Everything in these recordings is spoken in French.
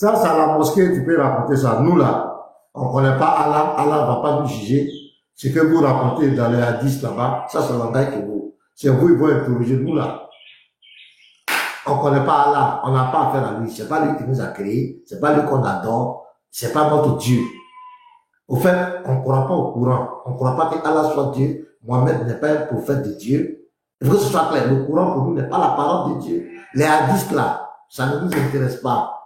Ça, c'est à la mosquée, tu peux raconter ça. Nous, là, on ne connaît pas Allah. Allah ne va pas nous juger. Ce que vous racontez dans les hadiths là-bas, ça, c'est le langage que vous. C'est vous, ils vont interroger nous, là. On ne connaît pas Allah. On n'a pas affaire à lui. C'est pas lui qui nous a créés. C'est pas lui qu'on adore. C'est pas notre Dieu. Au fait, on ne croit pas au Coran. On ne croit pas que Allah soit Dieu. Mohamed n'est pas un prophète de Dieu. Il faut que ce soit clair. Le Coran, pour nous, n'est pas la parole de Dieu. Les hadiths, là, ça ne nous intéresse pas.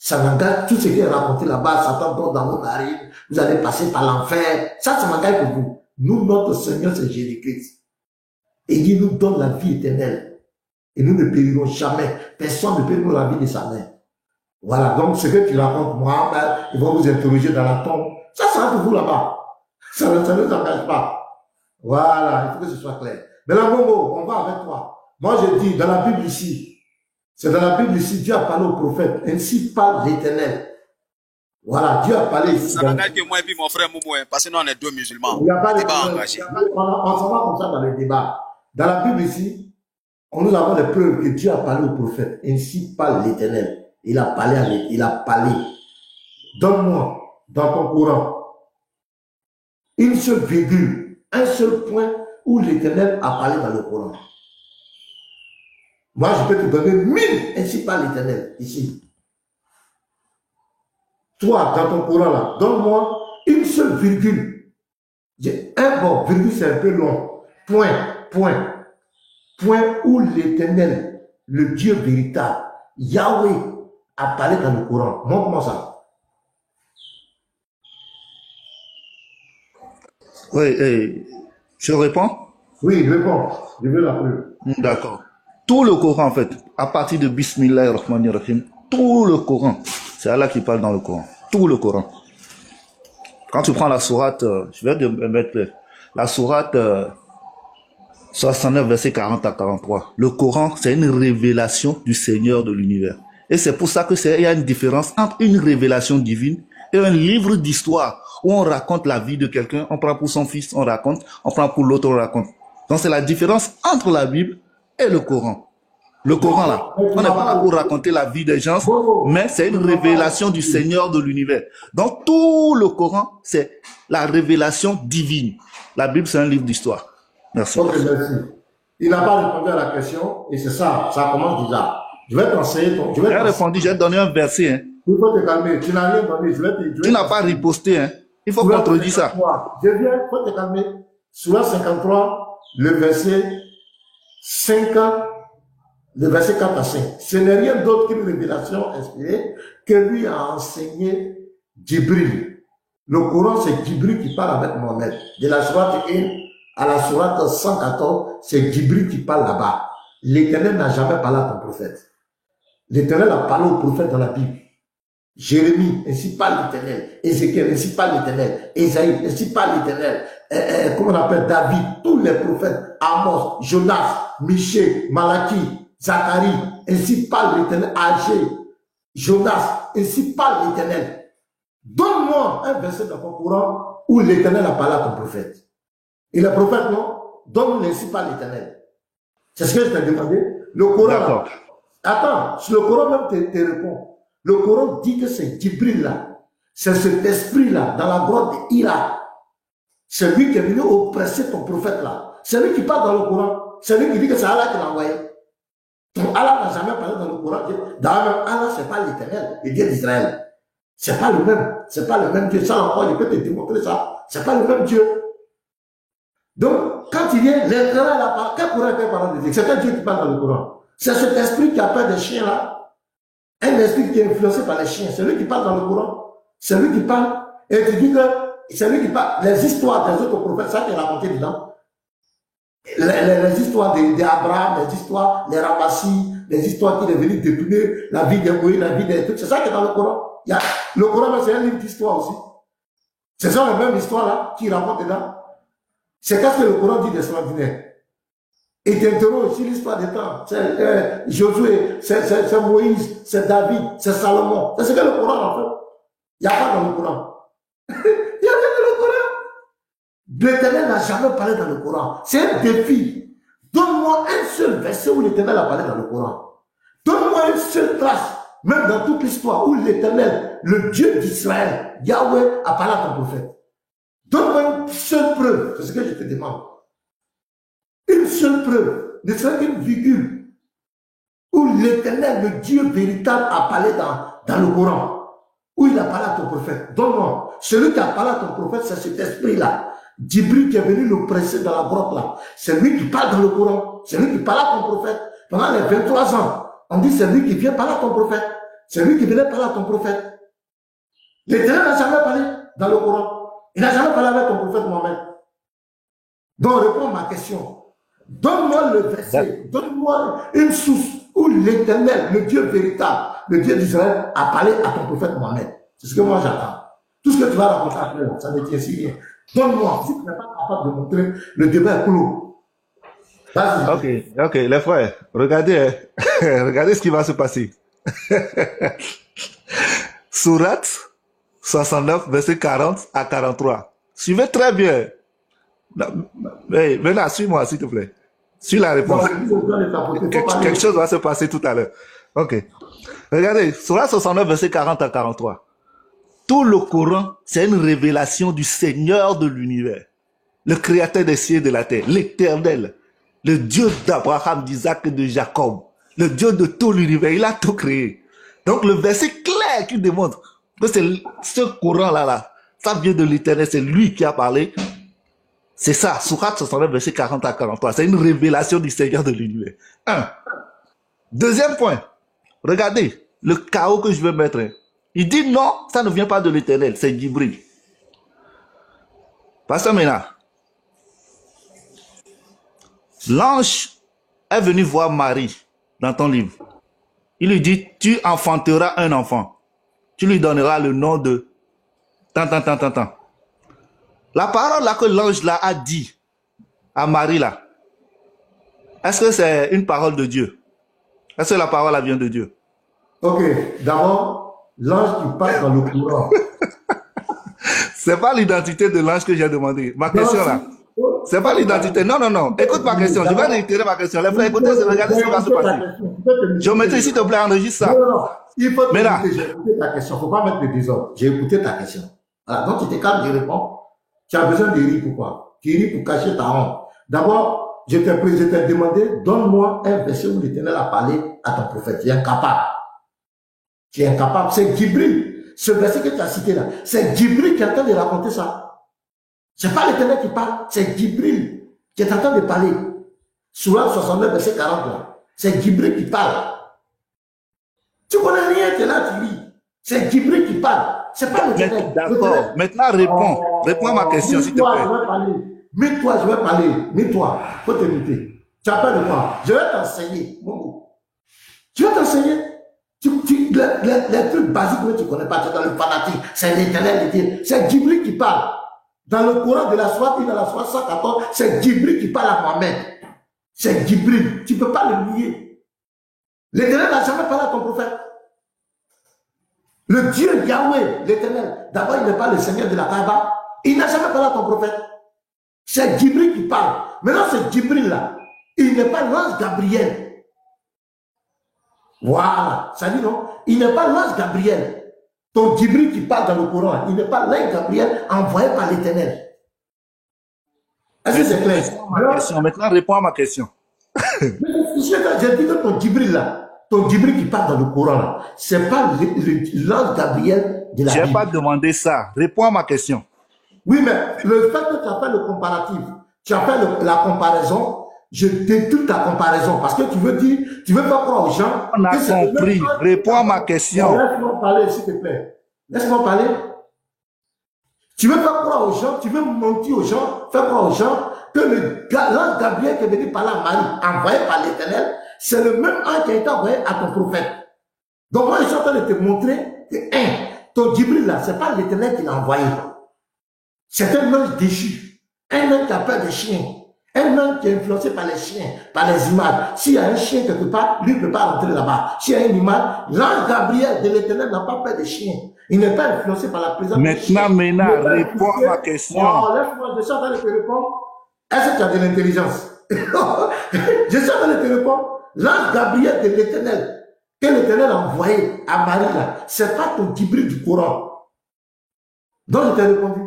Ça m'engage tout ce qui est raconté là-bas, Satan tombe dans vos narines, vous allez passer par l'enfer. Ça m'engage pour vous. Nous, notre Seigneur, c'est Jésus-Christ. Et il nous donne la vie éternelle. Et nous ne périrons jamais. Personne ne peut nous la vie de sa main. Voilà. Donc, ce que tu racontes, moi, ils vont vous interroger dans la tombe. Ça sera pour vous là-bas. Ça ne nous engage pas. Voilà. Il faut que ce soit clair. Mais là, Momo, on va avec toi. Moi, je dis, dans la Bible ici, c'est dans la Bible ici, Dieu a parlé au prophète. Ainsi parle l'Éternel. Voilà, Dieu a parlé ici. Ça n'engage que moi et puis mon frère Momo, parce que nous, on est deux musulmans. Il n'y a pas de débat engagé. On s'en va comme ça dans le débat. Dans la Bible ici, nous avons les preuves que Dieu a parlé au prophète. Ainsi parle l'Éternel. Il a parlé avec, il a parlé. Donne-moi, dans ton Coran, une seule virgule, un seul point où l'Éternel a parlé dans le Coran. Moi, je peux te donner 1000, ainsi par l'Éternel, ici. Toi, dans ton Coran, là, donne-moi une seule virgule. Un bon, virgule, c'est un peu long. Point où l'Éternel, le Dieu véritable, Yahweh, a parlé dans le Coran. Montre-moi ça. Oui, je réponds? Oui, réponds. Je veux la preuve. D'accord. Tout le Coran, en fait, à partir de Bismillahirrahmanirrahim, tout le Coran, c'est Allah qui parle dans le Coran. Tout le Coran. Quand tu prends la sourate, je vais te mettre la sourate 69, verset 40 à 43. Le Coran, c'est une révélation du Seigneur de l'univers. Et c'est pour ça que il y a une différence entre une révélation divine et un livre d'histoire où on raconte la vie de quelqu'un, on prend pour son fils, on raconte, on prend pour l'autre, on raconte. Donc c'est la différence entre la Bible et le Coran. Le Coran, là, on n'est pas là pour raconter la vie des gens, mais c'est une révélation du Seigneur de l'univers. Donc tout le Coran, c'est la révélation divine. La Bible, c'est un livre d'histoire. Merci. Ok, merci. Il n'a pas répondu à la question, et c'est ça, ça commence déjà. Je vais t'enseigner ton... J'ai répondu, j'ai donné un verset. Hein. Il faut te calmer, tu n'as rien donné, je vais te... Tu n'as pas riposté, hein. Il faut contredire ça. Je viens, il faut te calmer. Surah 53, le verset 5, le verset 4 à 5. Ce n'est rien d'autre qu'une révélation inspirée que lui a enseigné Djibril. Le Coran, c'est Djibril qui parle avec Mohamed. De la sourate 1 à la sourate 114, c'est Djibril qui parle là-bas. L'Éternel n'a jamais parlé à ton prophète. L'Éternel a parlé au prophète dans la Bible. Jérémie, ainsi parle l'Éternel. Ézéchiel, ainsi parle l'Éternel. Ésaïe, ainsi parle l'Éternel. Comment on appelle David, tous les prophètes, Amos, Jonas, Michée, Malachi, Zacharie, ainsi parle l'Éternel. Agé, Jonas, ainsi parle l'Éternel. Donne-moi un verset dans ton Coran où l'Éternel a parlé à ton prophète. Et le prophète, non, donne-moi ainsi parle l'Éternel. C'est ce que je t'ai demandé. Le Coran, attends, le Coran même te répond. Le Coran dit que c'est Djibril là, c'est cet esprit-là, dans la grotte d'Hira. C'est lui qui est venu oppresser ton prophète là. C'est lui qui parle dans le Coran. C'est lui qui dit que c'est Allah qui l'a envoyé. Donc Allah n'a jamais parlé dans le Coran. D'ailleurs, Allah, c'est pas l'Éternel, le Dieu d'Israël. C'est pas le même. C'est pas le même Dieu. Ça encore, je peux te démontrer ça. C'est pas le même Dieu. Donc, quand il vient, l'Éternel a parlé. Quel Coran est parlé de Dieu? C'est un Dieu qui parle dans le Coran. C'est cet esprit qui a peur des chiens là. Un esprit qui est influencé par les chiens, c'est lui qui parle dans le Coran. C'est lui qui parle. Et tu dis que c'est lui qui parle. Les histoires des autres prophètes, ça qui est raconté dedans. Les histoires d'Abraham, les histoires des Ramassis, les histoires qui est venu détourner la vie des Moïse, la vie des trucs. C'est ça qui est dans le Coran. Le Coran, c'est un livre d'histoire aussi. C'est ça la même histoire là qui raconte dedans. C'est qu'est-ce que le Coran dit d'extraordinaire. Et t'interroge sur l'histoire des temps. C'est Josué, c'est Moïse, c'est David, c'est Salomon. C'est ce que le Coran a fait. Il n'y a pas dans le Coran. Il n'y a rien dans le Coran. L'Éternel n'a jamais parlé dans le Coran. C'est un défi. Donne-moi un seul verset où l'Éternel a parlé dans le Coran. Donne-moi une seule trace même dans toute l'histoire où l'Éternel, le Dieu d'Israël, Yahweh, a parlé à ton prophète. Donne-moi une seule preuve, c'est ce que je te demande. Une seule preuve, ne serait qu'une virgule, où l'Éternel, le Dieu véritable, a parlé dans le Coran. Où il a parlé à ton prophète. Donne-moi. Celui qui a parlé à ton prophète, c'est cet esprit-là. Djibril qui est venu le presser dans la grotte là. C'est lui qui parle dans le Coran. C'est lui qui parle à ton prophète. Pendant les 23 ans, on dit c'est lui qui vient parler à ton prophète. C'est lui qui venait parler à ton prophète. L'Éternel n'a jamais parlé dans le Coran. Il n'a jamais parlé avec ton prophète Mohamed. Donc réponds à ma question. Donne-moi le verset. Donne-moi une source où l'Éternel, le Dieu véritable, le Dieu d'Israël, a parlé à ton prophèt Mohamed. C'est ce que moi j'attends. Tout ce que tu vas raconter après, ça ne tient si rien. Donne-moi. Si tu n'es pas capable de montrer, le débat est clos. Vas-y. Ok, les frères, regardez, hein. Regardez ce qui va se passer. Sourate 69, verset 40 à 43. Suivez très bien. Hey, maintenant, suis-moi, s'il te plaît. Suis la réponse. Quelque chose va se passer tout à l'heure. Ok. Regardez, Sourate 69, verset 40 à 43. Tout le Coran, c'est une révélation du Seigneur de l'univers, le créateur des cieux et de la terre, l'Éternel, le Dieu d'Abraham, d'Isaac et de Jacob, le Dieu de tout l'univers. Il a tout créé. Donc le verset clair qui démontre que c'est ce Coran-là, ça vient de l'Éternel, c'est lui qui a parlé. C'est ça, Sourate 69, verset 40 à 43. C'est une révélation du Seigneur de l'univers. Un. Deuxième point. Regardez le chaos que je vais mettre. Il dit non, ça ne vient pas de l'Éternel, c'est Djibril. Pasteur Mena, l'ange est venu voir Marie dans ton livre. Il lui dit, tu enfanteras un enfant. Tu lui donneras le nom de tant. La parole là que l'ange là a dit à Marie là, est-ce que c'est une parole de Dieu? Est-ce que la parole là vient de Dieu? Ok, d'abord, l'ange qui passe dans le courant. C'est pas l'identité de l'ange que j'ai demandé. Ma question là. C'est pas l'identité. Non. Écoute ma question. Je vais réitérer ma question. Les frères, écoutez, regardez ce qui va se passer. Géométrie, s'il te plaît, enregistre ça. Non. Il faut Mais là, j'ai écouté ta question. Faut pas mettre de désordre. J'ai écouté ta question. Voilà. Donc, tu t'es calme, je réponds. Tu as besoin de rire pourquoi? Tu ris pour cacher ta honte. D'abord, je t'ai demandé, donne-moi un verset où l'Éternel a parlé à ton prophète. Tu es incapable. Tu es incapable. C'est Djibril. Ce verset que tu as cité là, c'est Djibril qui est en train de raconter ça. C'est pas l'Éternel qui parle, c'est Djibril qui est en train de parler. Sourate 69, verset 40 là. C'est Djibril qui parle. Tu connais rien, tu es là, tu lis. C'est Djibril qui parle. C'est pas l'Éternel. D'accord. Maintenant, réponds à ma question, s'il te plaît. Je vais parler. Mets-toi, je vais parler. Mets-toi. Faut te muter. Tu as peur de quoi? Je vais t'enseigner. Je vais t'enseigner. Les trucs basiques que tu ne connais pas, tu es dans le fanatique. C'est l'Éternel. C'est Djibril qui parle. Dans le Coran de la Sourate, dans la Sourate 114, c'est Djibril qui parle à Mohamed. C'est Djibril. Tu ne peux pas le nier. L'Éternel n'a jamais parlé à ton prophète. Le Dieu Yahweh, l'Éternel, d'abord il n'est pas le Seigneur de la Kaaba. Il n'a jamais parlé à ton prophète. C'est Djibril qui parle. Maintenant c'est Djibril là. Il n'est pas l'ange Gabriel. Voilà. Ça dit non? Il n'est pas l'ange Gabriel. Ton Djibril qui parle dans le Coran, il n'est pas l'ange Gabriel envoyé par l'Éternel. Est-ce que c'est clair? Maintenant, réponds à ma question. J'ai dit que ton Djibril là, ton Djibril qui parle dans le Coran là, c'est pas l'ange Gabriel de la Bible. Je n'ai pas demandé ça. Réponds à ma question. Oui, mais le fait que tu as fait le comparatif, tu as fait la comparaison, je détruis ta comparaison parce que tu veux dire, tu veux pas croire aux gens. On a compris. Réponds à ma question. Laisse-moi parler, s'il te plaît. Laisse-moi parler. Tu veux pas croire aux gens, tu veux mentir aux gens, faire croire aux gens que l'ange Gabriel qui est venu parler à Marie, envoyé par l'Éternel, c'est le même ange qui a été envoyé à ton prophète. Donc moi, je suis en train de te montrer que, ton Djibril là, c'est pas l'Éternel qui l'a envoyé. C'est un ange déchu. Un ange qui a peur des chiens. Un ange qui est influencé par les chiens, par les images. S'il y a un chien quelque part, lui ne peut pas rentrer là-bas. S'il y a une image, l'ange Gabriel de l'Éternel n'a pas peur des chiens. Il n'est pas influencé par la présence des chiens. Maintenant, réponds à ma question. Oh, laisse-moi, je suis en train de te répondre. Est-ce que tu as de l'intelligence? Je suis en train de te répondre. L'ange Gabriel de l'Éternel que l'Éternel a envoyé à Marie, là, c'est pas ton Djibril du Coran. Donc, je t'ai répondu.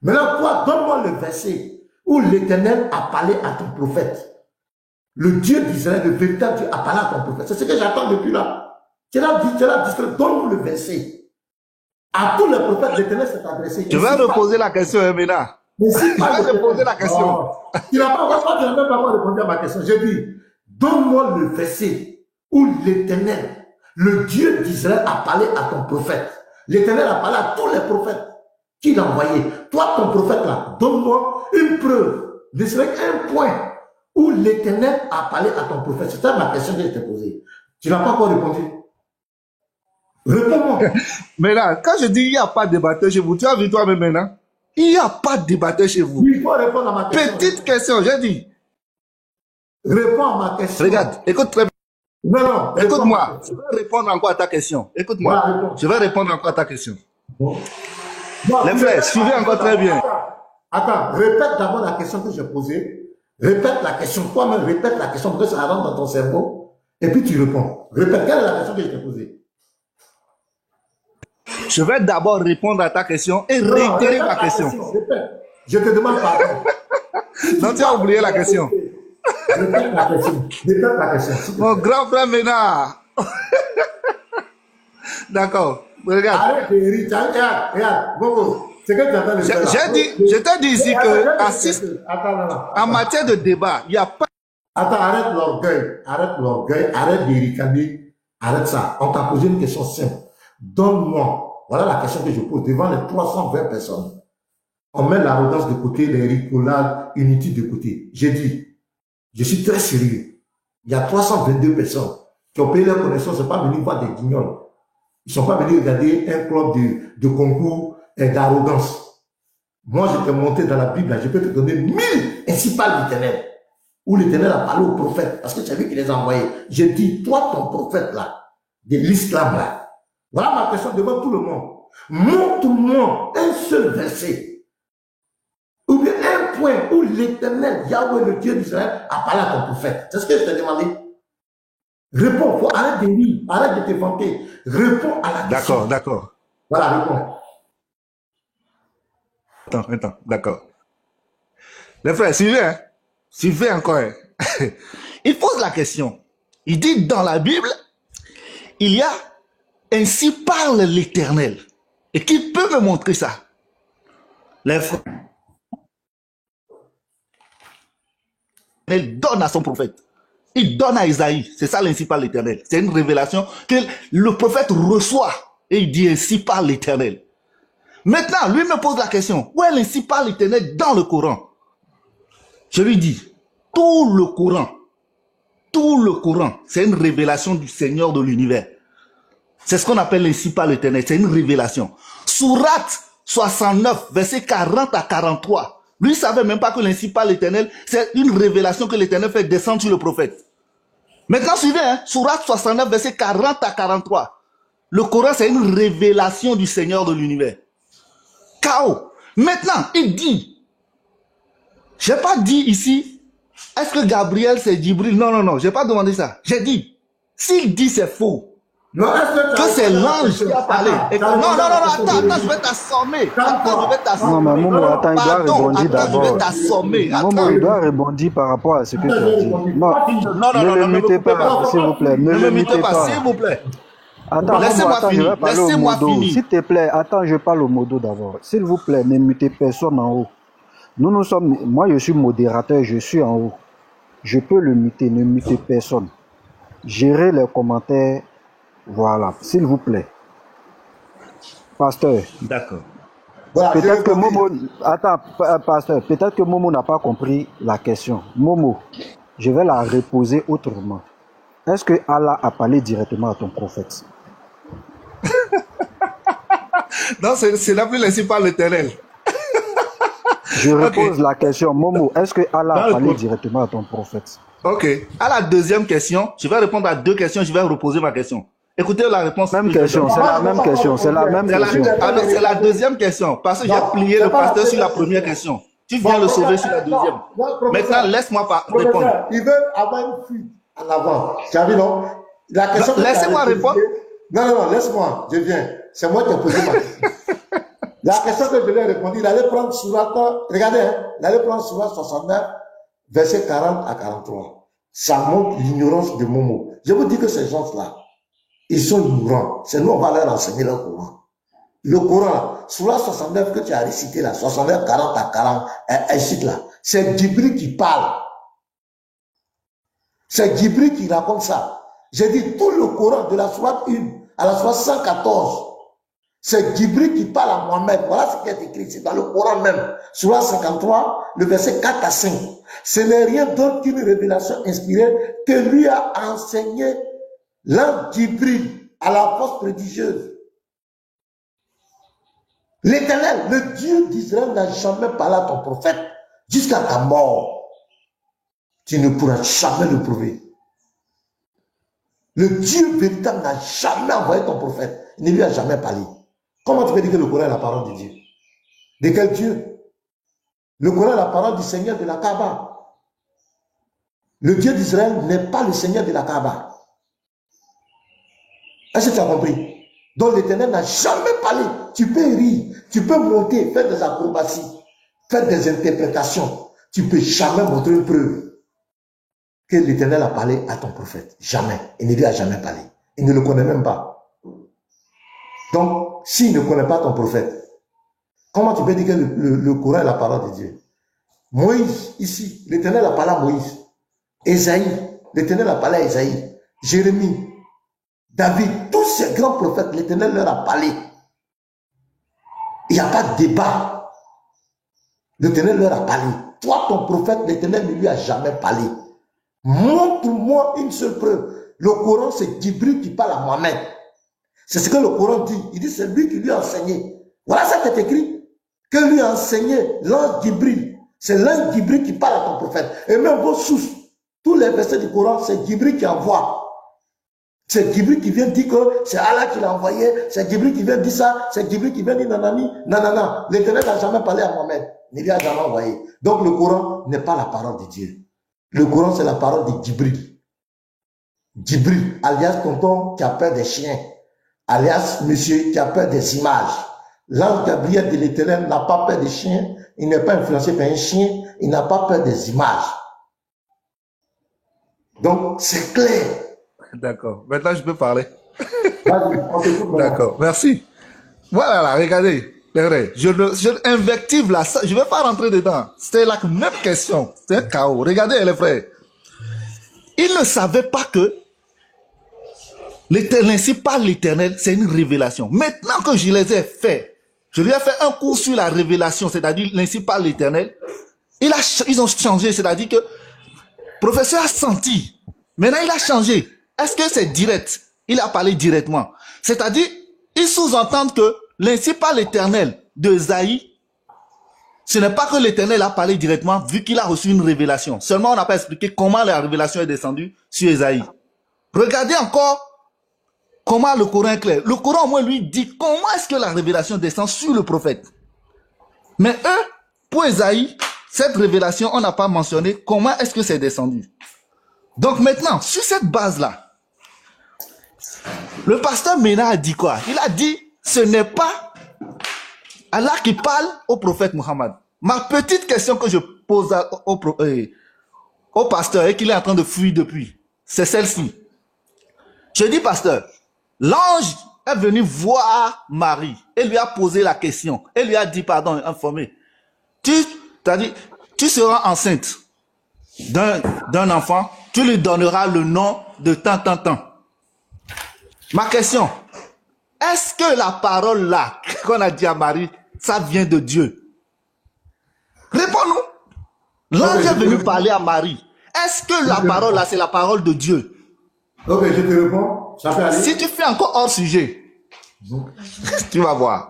Maintenant, toi, donne-moi le verset où l'Éternel a parlé à ton prophète. Le Dieu d'Israël, le véritable Dieu, a parlé à ton prophète. C'est ce que j'attends depuis là. Tu l'as dit, donne-moi le verset. À tous les prophètes, l'Éternel s'est adressé. Je vais reposer la question, Emena. Mais si Je vais reposer la question. Tu n'as pas même pas répondu à ma question. J'ai dit, donne-moi le verset où l'Éternel, le Dieu d'Israël, a parlé à ton prophète. L'Éternel a parlé à tous les prophètes qu'il a envoyés. Toi, ton prophète là, donne-moi une preuve, ne serait qu'un point où l'Éternel a parlé à ton prophète. C'était ma question que je t'ai posée. Tu n'as pas encore répondu. Réponds-moi. Mais là, quand je dis il n'y a pas de débatteur chez vous, tu as vu toi-même maintenant? Il n'y a pas de débatteur chez vous. Il faut répondre à ma question. Petite question, j'ai dit. Réponds à ma question. Regarde, écoute très bien. Non. Écoute-moi. Je vais répondre encore à ta question. Écoute-moi. Voilà, je vais répondre encore à ta question. Bon, Les frères, suivez encore très bien. Attends, répète d'abord la question que j'ai posée. Répète la question. Toi-même, répète la question pour que ça rentre dans ton cerveau. Et puis tu réponds. Répète, quelle est la question que je t'ai posée? Je vais d'abord répondre à ta question et réitérer ma question. Répète. Je te demande pardon. Non, tu as oublié la question. Répète la question. Répète la question. Mon grand frère Ménard. D'accord. Regarde. Arrête de rire. Regarde. Bobo. C'est que tu attends de faire. Je t'ai dit ici que en matière de débat, il n'y a pas. Attends, arrête l'orgueil. Arrête de ricaner. Arrête ça. On t'a posé une question simple. Donne-moi. Voilà la question que je pose devant les 320 personnes. On met l'arrogance de côté, les ricolades inutiles de côté. J'ai dit, je suis très sérieux. Il y a 322 personnes qui ont payé leur connaissance, ils ne sont pas venus voir des guignols. Ils ne sont pas venus regarder un club de concours d'arrogance. Moi, je t'ai monté dans la Bible, je peux te donner 1000 ainsi parle l'Éternel. Où l'Éternel a parlé aux prophètes, parce que c'est lui qui les a envoyés. J'ai dit, toi, ton prophète là, de l'islam là, voilà ma question devant tout le monde. Montre-moi un seul verset, ou bien un point où l'Éternel, Yahweh, le Dieu d'Israël, a parlé à ton prophète. C'est ce que je t'ai demandé. Réponds, arrête de rire, arrête de te vanter. Réponds à la question. D'accord. Voilà, réponds. Attends, d'accord. Les frères, suivez encore. Il pose la question. Il dit dans la Bible, il y a ainsi parle l'Éternel. Et qui peut me montrer ça? Les frères. Il donne à son prophète. Il donne à Isaïe. C'est ça l'ainsi parle l'Éternel. C'est une révélation que le prophète reçoit. Et il dit ainsi parle l'Éternel. Maintenant, lui me pose la question. Où est l'ainsi parle l'Éternel dans le Coran? Je lui dis, tout le Coran, c'est une révélation du Seigneur de l'univers. C'est ce qu'on appelle l'ainsi parle l'Éternel. C'est une révélation. Sourate 69, versets 40 à 43. Lui ne savait même pas que l'ainsi parle l'Éternel, c'est une révélation que l'Éternel fait descendre sur le prophète. Maintenant, suivez, Sourate 69, versets 40 à 43. Le Coran, c'est une révélation du Seigneur de l'univers. Chaos. Maintenant, il dit, je n'ai pas dit ici, est-ce que Gabriel c'est Djibril? Non, je n'ai pas demandé ça. J'ai dit, s'il dit c'est faux, non, que c'est l'ange qui a parlé. Non, attends, je vais t'assommer. Non, mais Momo, attends, il doit rebondir d'abord. Je vais t'assommer. Momo, il doit rebondir par rapport à ce que tu as dit. Non, ne le mutez pas, s'il vous plaît. Ne le mutez pas, s'il vous plaît. Attends, laissez-moi finir. Laissez-moi finir. S'il te plaît, attends, je parle au modo d'abord. S'il vous plaît, ne mutez personne en haut. Nous sommes, moi je suis modérateur, je suis en haut. Je peux le muter, ne mutez personne. Gérez les commentaires. Voilà, s'il vous plaît. Pasteur. D'accord. Voilà, peut-être que Momo... Attends, pasteur, peut-être que Momo n'a pas compris la question. Momo, je vais la reposer autrement. Est-ce que Allah a parlé directement à ton prophète? Non, c'est la plus laissée par l'Éternel. Je repose la question. Momo, est-ce que Allah a parlé directement à ton prophète? Ok. À la deuxième question, je vais répondre à deux questions, je vais reposer ma question. Écoutez la réponse. Même question, c'est la même question, c'est la même question. C'est la deuxième question, parce que j'ai plié le pasteur sur la première question. Tu viens le sauver sur la deuxième. Maintenant, laisse-moi pas répondre. Il veut avoir une fuite en avant. Tu as vu, non? La question que Laissez-moi répondre. Non, laisse-moi, je viens. C'est moi qui ai posé ma question. La question que je lui ai répondu, il allait prendre Surat, regardez, hein, il allait prendre Surat 69, versets 40 à 43. Ça montre l'ignorance de Momo. Je vous dis que ces gens-là, ils sont ignorants. C'est nous, on va leur enseigner le Coran. Le Coran, Surat 69 que tu as récité là, 69, 40 à 40, ainsi là, c'est Djibril qui parle. C'est Djibril qui raconte ça. J'ai dit tout le Coran de la Sourate 1 à la Sourate 114. C'est Djibril qui parle à Mohamed. Voilà ce qui est écrit. C'est dans le Coran même. Sourate 53, le verset 4 à 5. Ce n'est rien d'autre qu'une révélation inspirée que lui a enseigné l'ange Djibril à la force prodigieuse. L'Éternel, le Dieu d'Israël, n'a jamais parlé à ton prophète jusqu'à ta mort. Tu ne pourras jamais le prouver. Le Dieu véritable n'a jamais envoyé ton prophète. Il ne lui a jamais parlé. Comment tu peux dire que le Coran est la parole de Dieu? De quel Dieu? Le Coran est la parole du Seigneur de la Kaaba. Le Dieu d'Israël n'est pas le Seigneur de la Kaaba. Est-ce que tu as compris? Donc l'Éternel n'a jamais parlé. Tu peux rire, tu peux monter, faire des acrobaties, faire des interprétations. Tu ne peux jamais montrer une preuve que l'Éternel a parlé à ton prophète. Jamais. Il ne lui a jamais parlé. Il ne le connaît même pas. Donc, s'il ne connaît pas ton prophète, comment tu peux dire que le Coran est la parole de Dieu? Moïse, ici, l'Éternel a parlé à Moïse. Ésaïe, l'Éternel a parlé à Ésaïe. Jérémie, David, tous ces grands prophètes, l'Éternel leur a parlé. Il n'y a pas de débat. L'Éternel leur a parlé. Toi, ton prophète, l'Éternel ne lui a jamais parlé. Montre-moi une seule preuve. Le Coran, c'est Djibril qui parle à Mohamed. C'est ce que le Coran dit. Il dit, c'est lui qui lui a enseigné. Voilà ça qui est écrit. Que lui a enseigné l'ange Djibril. C'est l'ange Djibril qui parle à ton prophète. Et même vos sources, tous les versets du Coran, c'est Djibril qui envoie. C'est Djibril qui vient dire que c'est Allah qui l'a envoyé. C'est Djibril qui vient dire ça. C'est Djibril qui vient dire nanani, nanana. L'Éternel n'a jamais parlé à Mohamed. Il ne lui a jamais envoyé. Donc le Coran n'est pas la parole de Dieu. Le Coran, c'est la parole de Djibril. Djibril, alias tonton qui a peur des chiens, alias monsieur qui a peur des images. L'ange Gabriel de l'Éternel n'a pas peur des chiens, il n'est pas influencé par un chien, il n'a pas peur des images. Donc, c'est clair. D'accord. Maintenant, je peux parler. Vas-y, on t'écoute. D'accord. Merci. Voilà, là, regardez. Je invective là, je ne vais pas rentrer dedans. C'était la même question. C'est un chaos. Regardez les frères. Ils ne savaient pas que l'Éternel, si par l'Éternel, c'est une révélation. Maintenant que je les ai fait, je lui ai fait un cours sur la révélation, c'est-à-dire l'ainsi par l'Éternel. Ils ont changé, c'est-à-dire que le professeur a senti. Maintenant, il a changé. Est-ce que c'est direct? Il a parlé directement. C'est-à-dire, ils sous-entendent que l'ainsi par l'Éternel de Esaïe, ce n'est pas que l'Éternel a parlé directement, vu qu'il a reçu une révélation. Seulement, on n'a pas expliqué comment la révélation est descendue sur Esaïe. Regardez encore comment le Coran est clair. Le Coran, au moins, lui dit comment est-ce que la révélation descend sur le prophète. Mais eux, pour Esaïe, cette révélation, on n'a pas mentionné comment est-ce que c'est descendu. Donc maintenant, sur cette base-là, le pasteur Mena a dit quoi? Il a dit, ce n'est pas Allah qui parle au prophète Mohammed. Ma petite question que je pose au pasteur et qu'il est en train de fuir depuis, c'est celle-ci. Je dis, pasteur, l'ange est venu voir Marie et lui a posé la question. Et lui a dit, pardon, informé. Tu seras enceinte d'un enfant, tu lui donneras le nom de tant. Ma question, est-ce que la parole là, qu'on a dit à Marie, ça vient de Dieu? Réponds-nous. L'ange est venu parler à Marie. Est-ce que la parole là, c'est la parole de Dieu? Ok, je te réponds. Ça peut aller. Si tu fais encore hors sujet, tu vas voir.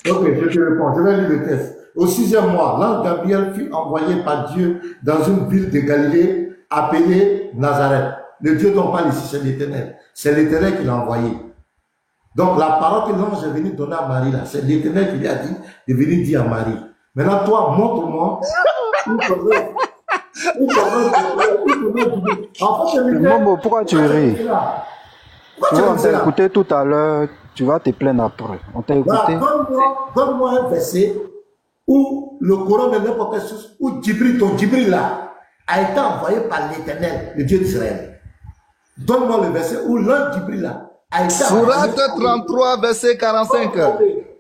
Ok, je te réponds. Je vais lire le texte. Au 6e mois, l'ange Gabriel fut envoyé par Dieu dans une ville de Galilée appelée Nazareth. Le Dieu dont on parle ici, c'est l'Éternel. C'est l'Éternel qui l'a envoyé. Donc la parole que l'ange est venu donner à Marie, là, c'est l'Éternel qui lui a dit de venir dire à Marie. Maintenant, toi, montre-moi. Momo, pourquoi tu ris? Pourquoi Tu tu es vois, on comme t'a cela? écouté tout à l'heure, tu vas te plaindre après. On t'a Voilà, écouté. donne-moi un verset où le Coran de n'importe quelle chose, où Djibril, ton Djibril là, a été envoyé par l'Éternel, le Dieu d'Israël. Donne-moi le verset où l'un Djibril là a été envoyé Sourate par 33, verset 45.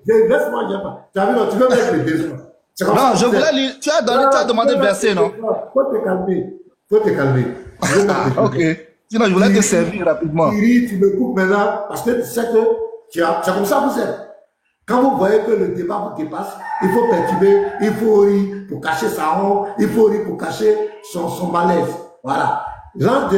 Laisse-moi, j'ai pas. Tu as vu, non, tu veux mettre les besoins. C'est comme ça Non, que je vous voulais faites. lire. Tu as Non, tu demandé veux le mettre verset, les non? besoins. Faut te calmer. Faut te calmer. Je vais mettre Ah, les ok. besoins. Sinon, je voulais te servir rapidement. Tu me coupes maintenant parce que tu sais que c'est comme ça que vous êtes. Quand vous voyez que le débat vous dépasse, il faut perturber, il faut rire pour cacher sa honte, il faut rire pour cacher son malaise. Voilà. L'ange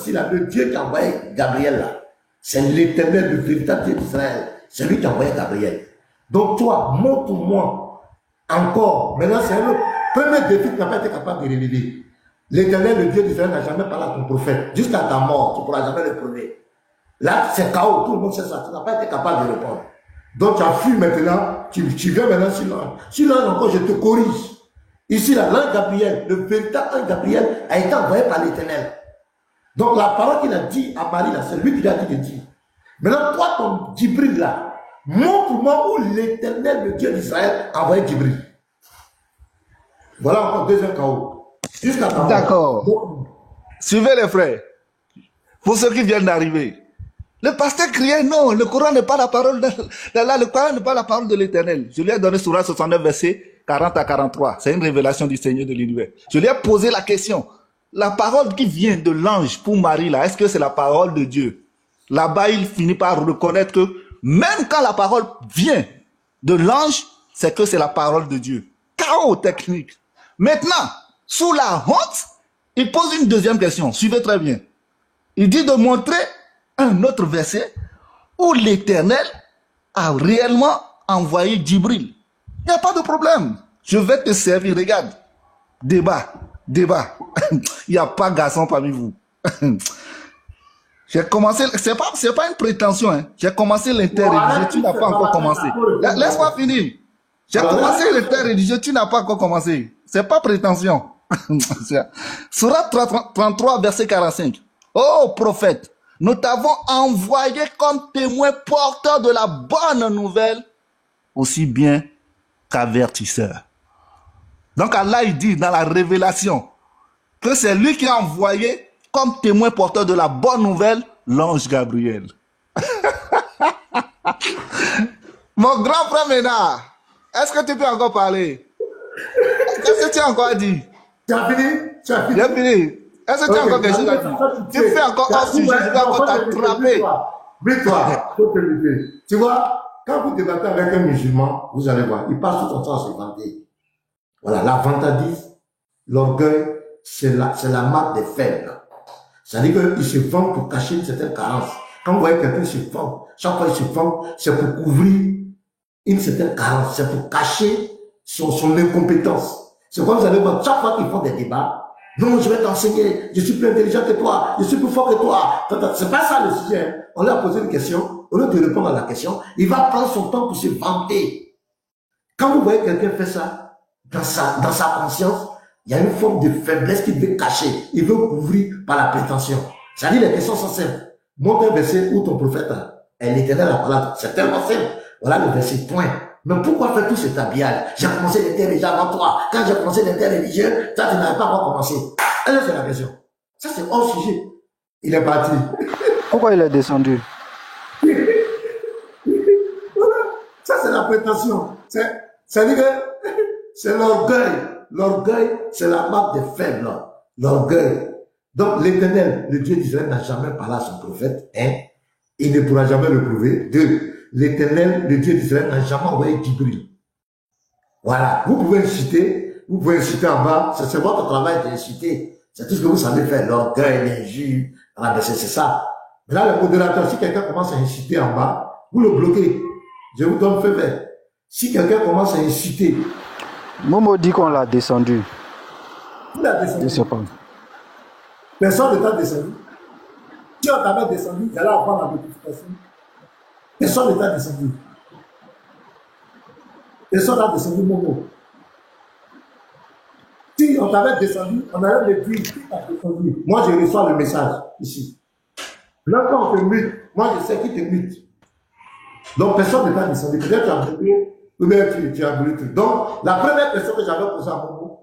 ici, là, le Dieu qui a envoyé Gabriel là, c'est l'Éternel, le véritable Dieu d'Israël. C'est lui qui a envoyé Gabriel. Donc toi, montre-moi encore. Maintenant, c'est le premier défi que tu n'as pas été capable de relever. L'Éternel, le Dieu d'Israël, n'a jamais parlé à ton prophète. Jusqu'à ta mort, tu ne pourras jamais le prouver. Là, c'est chaos, tout le monde sait ça. Tu n'as pas été capable de répondre. Donc, tu as fui maintenant, tu viens maintenant sur l'ange. Sur l'ange encore, je te corrige. Ici, là, l'ange Gabriel, le véritable ange Gabriel, a été envoyé par l'Éternel. Donc, la parole qu'il a dit à Marie, là, c'est lui qui lui a dit de dire. Maintenant, toi, ton Djibril, là, montre-moi où l'Éternel, le Dieu d'Israël, a envoyé Djibril. Voilà encore deuxième chaos. Jusqu'à ta mort. D'accord. Suivez les frères. Pour ceux qui viennent d'arriver. Le pasteur criait non, le Coran n'est pas la parole de, le Coran n'est pas la parole de l'Éternel. Je lui ai donné Sourate 69 verset 40 à 43. C'est une révélation du Seigneur de l'univers. Je lui ai posé la question. La parole qui vient de l'ange pour Marie là, est-ce que c'est la parole de Dieu? Là-bas, il finit par reconnaître que même quand la parole vient de l'ange, c'est que c'est la parole de Dieu. Chaos technique. Maintenant, sous la honte, il pose une deuxième question. Suivez très bien. Il dit de montrer un autre verset où l'Éternel a réellement envoyé Djibril. Il n'y a pas de problème. Je vais te servir. Regarde. Débat. Débat. Il n'y a pas garçon parmi vous. J'ai commencé, c'est pas une prétention, hein. J'ai commencé l'interreligieux, tu n'as pas encore commencé. Laisse-moi finir. J'ai commencé l'interreligieux, tu n'as pas encore commencé. C'est pas prétention. Sourate 33, verset 45. Oh prophète, nous t'avons envoyé comme témoin porteur de la bonne nouvelle, aussi bien qu'avertisseur. Donc Allah il dit dans la révélation que c'est lui qui a envoyé comme témoin porteur de la bonne nouvelle l'ange Gabriel. Mon grand frère Ménard, est-ce que tu peux encore parler? Qu'est-ce que tu as encore dit? Tu as fini? Tu as fini? J'ai fini. Est-ce que tu as encore quelque chose à dire? Tu fais encore un sujet, je vais encore t'attraper. Mets-toi, faut te lever. Tu vois, quand vous débattez avec un musulman, vous allez voir, il passe tout son temps à se vanter. Voilà, la vantardise, l'orgueil, c'est la marque des faibles. C'est-à-dire qu'ils se vendent pour cacher une certaine carence. Quand vous voyez quelqu'un se vendre, chaque fois qu'il se vend, c'est pour couvrir une certaine carence, c'est pour cacher son incompétence. C'est comme vous allez voir, chaque fois qu'ils font des débats, non, je vais t'enseigner, je suis plus intelligent que toi, je suis plus fort que toi. C'est pas ça le sujet. On lui a posé une question, au lieu de répondre à la question, il va prendre son temps pour se vanter. Quand vous voyez quelqu'un faire ça, dans sa conscience, il y a une forme de faiblesse qu'il veut cacher. Il veut couvrir par la prétention. C'est-à-dire, les questions sont simples. Montre un verset où ton prophète est l'Éternel à parler. C'est tellement simple. Voilà le verset, point. Mais pourquoi faire tout cet habillage? J'ai commencé l'interreligieux avant toi. Quand j'ai commencé l'interreligieux, toi, tu n'avais pas encore commencé. Elle, c'est la question. Ça, c'est hors sujet. Il est parti. Pourquoi il est descendu? Ça, c'est la prétention. C'est-à-dire que c'est l'orgueil. L'orgueil, c'est la marque des faibles. L'orgueil. Donc, l'Éternel, le Dieu d'Israël, n'a jamais parlé à son prophète. Il ne pourra jamais le prouver. 2. L'Éternel, le Dieu d'Israël, n'a jamais envoyé Djibril. Voilà. Vous pouvez inciter en bas. C'est votre travail d'inciter. C'est tout ce que vous savez faire. L'orgueil, l'injure. C'est ça. Mais là, le modérateur, si quelqu'un commence à inciter en bas, vous le bloquez. Je vous donne feu vert. Si quelqu'un commence à inciter, Momo dit qu'on l'a descendu. vous l'avez descendu. Je sais pas. Personne ne t'a descendu. Si on t'avait descendu, j'allais avoir la notification. Personne ne t'a descendu. Personne n'a descendu Momo. Si on t'avait descendu, on allait me dire qui t'a descendu. Moi, je reçois le message ici. Là, quand on te mute, moi, je sais qui te mute. Donc, personne n'est pas descendu. Peut-être tu as brûlé, ou bien tu as brûlé tout. Donc, la première question que j'avais posée à Momo,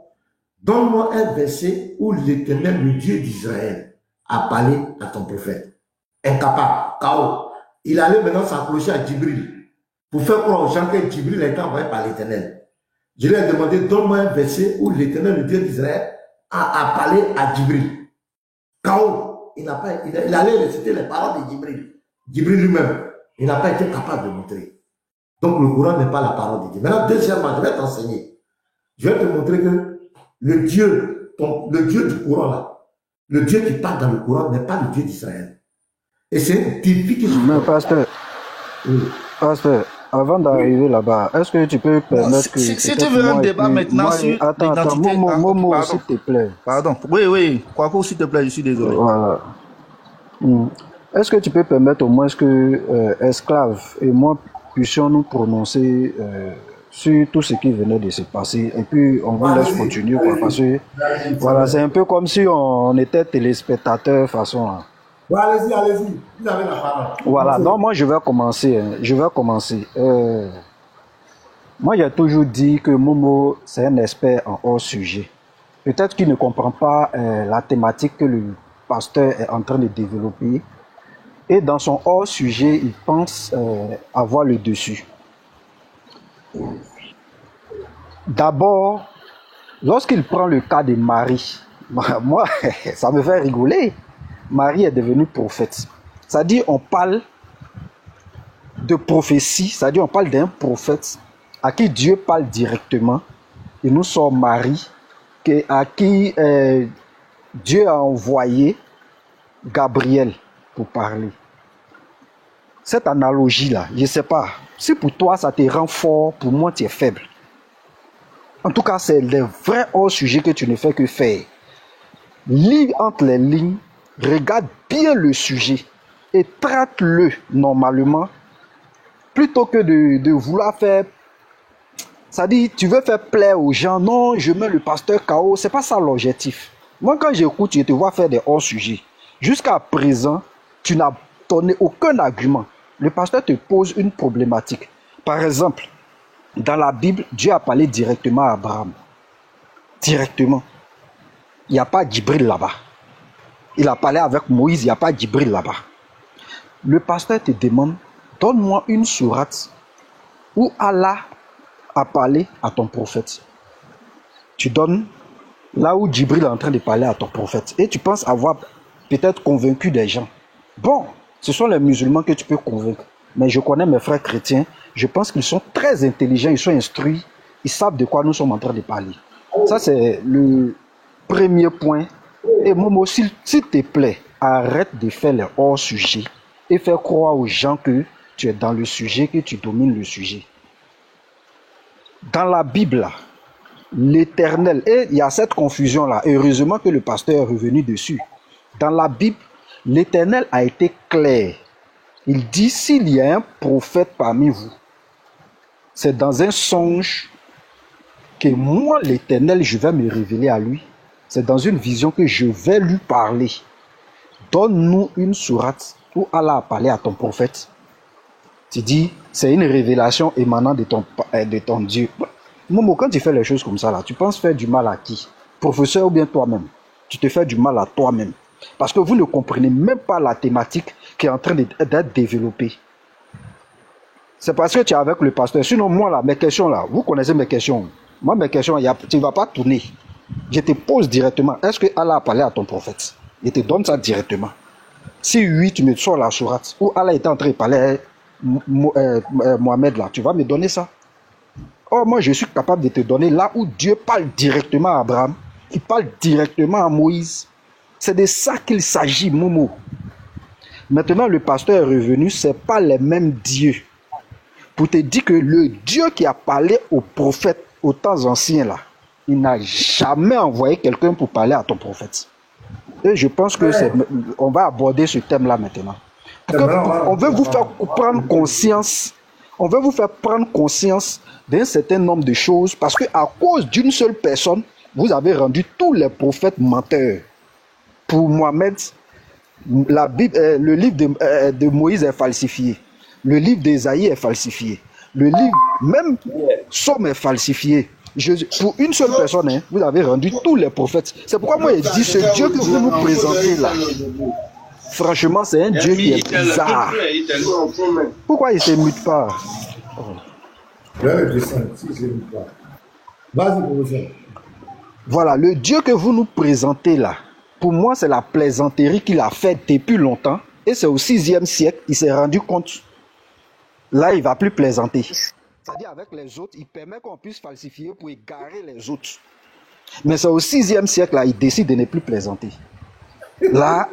donne-moi un verset où l'Éternel, le Dieu d'Israël, a parlé à ton prophète. Incapable, KO. Il allait maintenant s'approcher à Djibril pour faire croire aux gens que Djibril a été envoyé par l'Éternel. Je lui ai demandé, donne-moi un verset où l'Éternel, le Dieu d'Israël, a parlé à Djibril. KO. Il allait réciter les paroles de Djibril. Djibril lui-même, il n'a pas été capable de montrer. Donc le Coran n'est pas la parole de Dieu. Maintenant, deuxièmement, je vais t'enseigner. Je vais te montrer que le Dieu du Coran là, le Dieu qui parle dans le Coran n'est pas le Dieu d'Israël. Et c'est un défi que je Mais pasteur, pasteur, avant d'arriver là-bas, est-ce que tu peux permettre que... Si tu veux un débat maintenant sur Attends, Momo, s'il te plaît. Pardon. Oui. Kwaku, s'il te plaît, je suis désolé. Voilà. Est-ce que tu peux permettre au moins que Esclave et moi puissions nous prononcer sur tout ce qui venait de se passer et puis on vous laisse continuer quoi, parce que voilà, c'est un peu comme si on était téléspectateur façon là. Ouais, allez-y, vous avez la parole. Voilà, donc moi je vais commencer. Moi j'ai toujours dit que Momo c'est un expert en hors sujet. Peut-être qu'il ne comprend pas la thématique que le pasteur est en train de développer. Et dans son hors sujet, il pense avoir le dessus. D'abord, lorsqu'il prend le cas de Marie, moi, ça me fait rigoler. Marie est devenue prophète. C'est-à-dire, on parle de prophétie, c'est-à-dire, on parle d'un prophète à qui Dieu parle directement. Et nous sommes Marie, à qui Dieu a envoyé Gabriel pour parler. Cette analogie-là, je ne sais pas. Si pour toi, ça te rend fort, pour moi, tu es faible. En tout cas, c'est le vrai hors-sujet que tu ne fais que faire. Lis entre les lignes, regarde bien le sujet et traite-le normalement, plutôt que de vouloir faire... Ça dit, tu veux faire plaisir aux gens. Non, je mets le pasteur KO. Ce n'est pas ça l'objectif. Moi, quand j'écoute, je te vois faire des hors-sujets. Jusqu'à présent, tu n'as donné aucun argument. Le pasteur te pose une problématique. Par exemple, dans la Bible, Dieu a parlé directement à Abraham. Directement. Il n'y a pas Djibril là-bas. Il a parlé avec Moïse, il n'y a pas Djibril là-bas. Le pasteur te demande, donne-moi une sourate où Allah a parlé à ton prophète. Tu donnes là où Djibril est en train de parler à ton prophète. Et tu penses avoir peut-être convaincu des gens. Bon, ce sont les musulmans que tu peux convaincre. Mais je connais mes frères chrétiens, je pense qu'ils sont très intelligents, ils sont instruits, ils savent de quoi nous sommes en train de parler. Ça, c'est le premier point. Et Momo, s'il te plaît, arrête de faire les hors-sujets et faire croire aux gens que tu es dans le sujet, que tu domines le sujet. Dans la Bible, là, l'Éternel, et il y a cette confusion-là, heureusement que le pasteur est revenu dessus. Dans la Bible, l'Éternel a été clair. Il dit, s'il y a un prophète parmi vous, c'est dans un songe que moi, l'Éternel, je vais me révéler à lui. C'est dans une vision que je vais lui parler. Donne-nous une sourate où Allah a parlé à ton prophète. Tu dis, c'est une révélation émanant de ton Dieu. Momo, quand tu fais les choses comme ça, là, tu penses faire du mal à qui? Professeur ou bien toi-même? Tu te fais du mal à toi-même. Parce que vous ne comprenez même pas la thématique qui est en train d'être développée. C'est parce que tu es avec le pasteur. Sinon, moi, là, mes questions, là, vous connaissez mes questions. Moi, mes questions, tu ne vas pas tourner. Je te pose directement. Est-ce que Allah a parlé à ton prophète? Je te donne ça directement. Si oui, tu me sors la sourate où Allah était en train de parler à Mohamed, là, tu vas me donner ça. Or, moi, je suis capable de te donner là où Dieu parle directement à Abraham. Il parle directement à Moïse. C'est de ça qu'il s'agit, Momo. Maintenant, le pasteur est revenu, ce n'est pas les mêmes dieux. Pour te dire que le Dieu qui a parlé aux prophètes aux temps anciens, là, il n'a jamais envoyé quelqu'un pour parler à ton prophète. Et je pense que on va aborder ce thème-là maintenant. On veut vous faire prendre conscience. On veut vous faire prendre conscience d'un certain nombre de choses parce qu'à cause d'une seule personne, vous avez rendu tous les prophètes menteurs. Pour Mohamed, La Bible, le livre de Moïse est falsifié. Le livre d'Ésaïe est falsifié. Le livre, même Somme est falsifié. Pour une seule personne, hein, vous avez rendu tous les prophètes. C'est pourquoi moi, je dis, ce Dieu que vous nous présentez là, franchement, c'est un Dieu qui est bizarre. Pourquoi il ne s'émute pas? Voilà, le Dieu que vous nous présentez là, pour moi, c'est la plaisanterie qu'il a faite depuis longtemps. Et c'est au 6e siècle qu'il s'est rendu compte. Là, il ne va plus plaisanter. C'est-à-dire, avec les autres, il permet qu'on puisse falsifier pour égarer les autres. Mais c'est au 6e siècle, là, il décide de ne plus plaisanter. Là,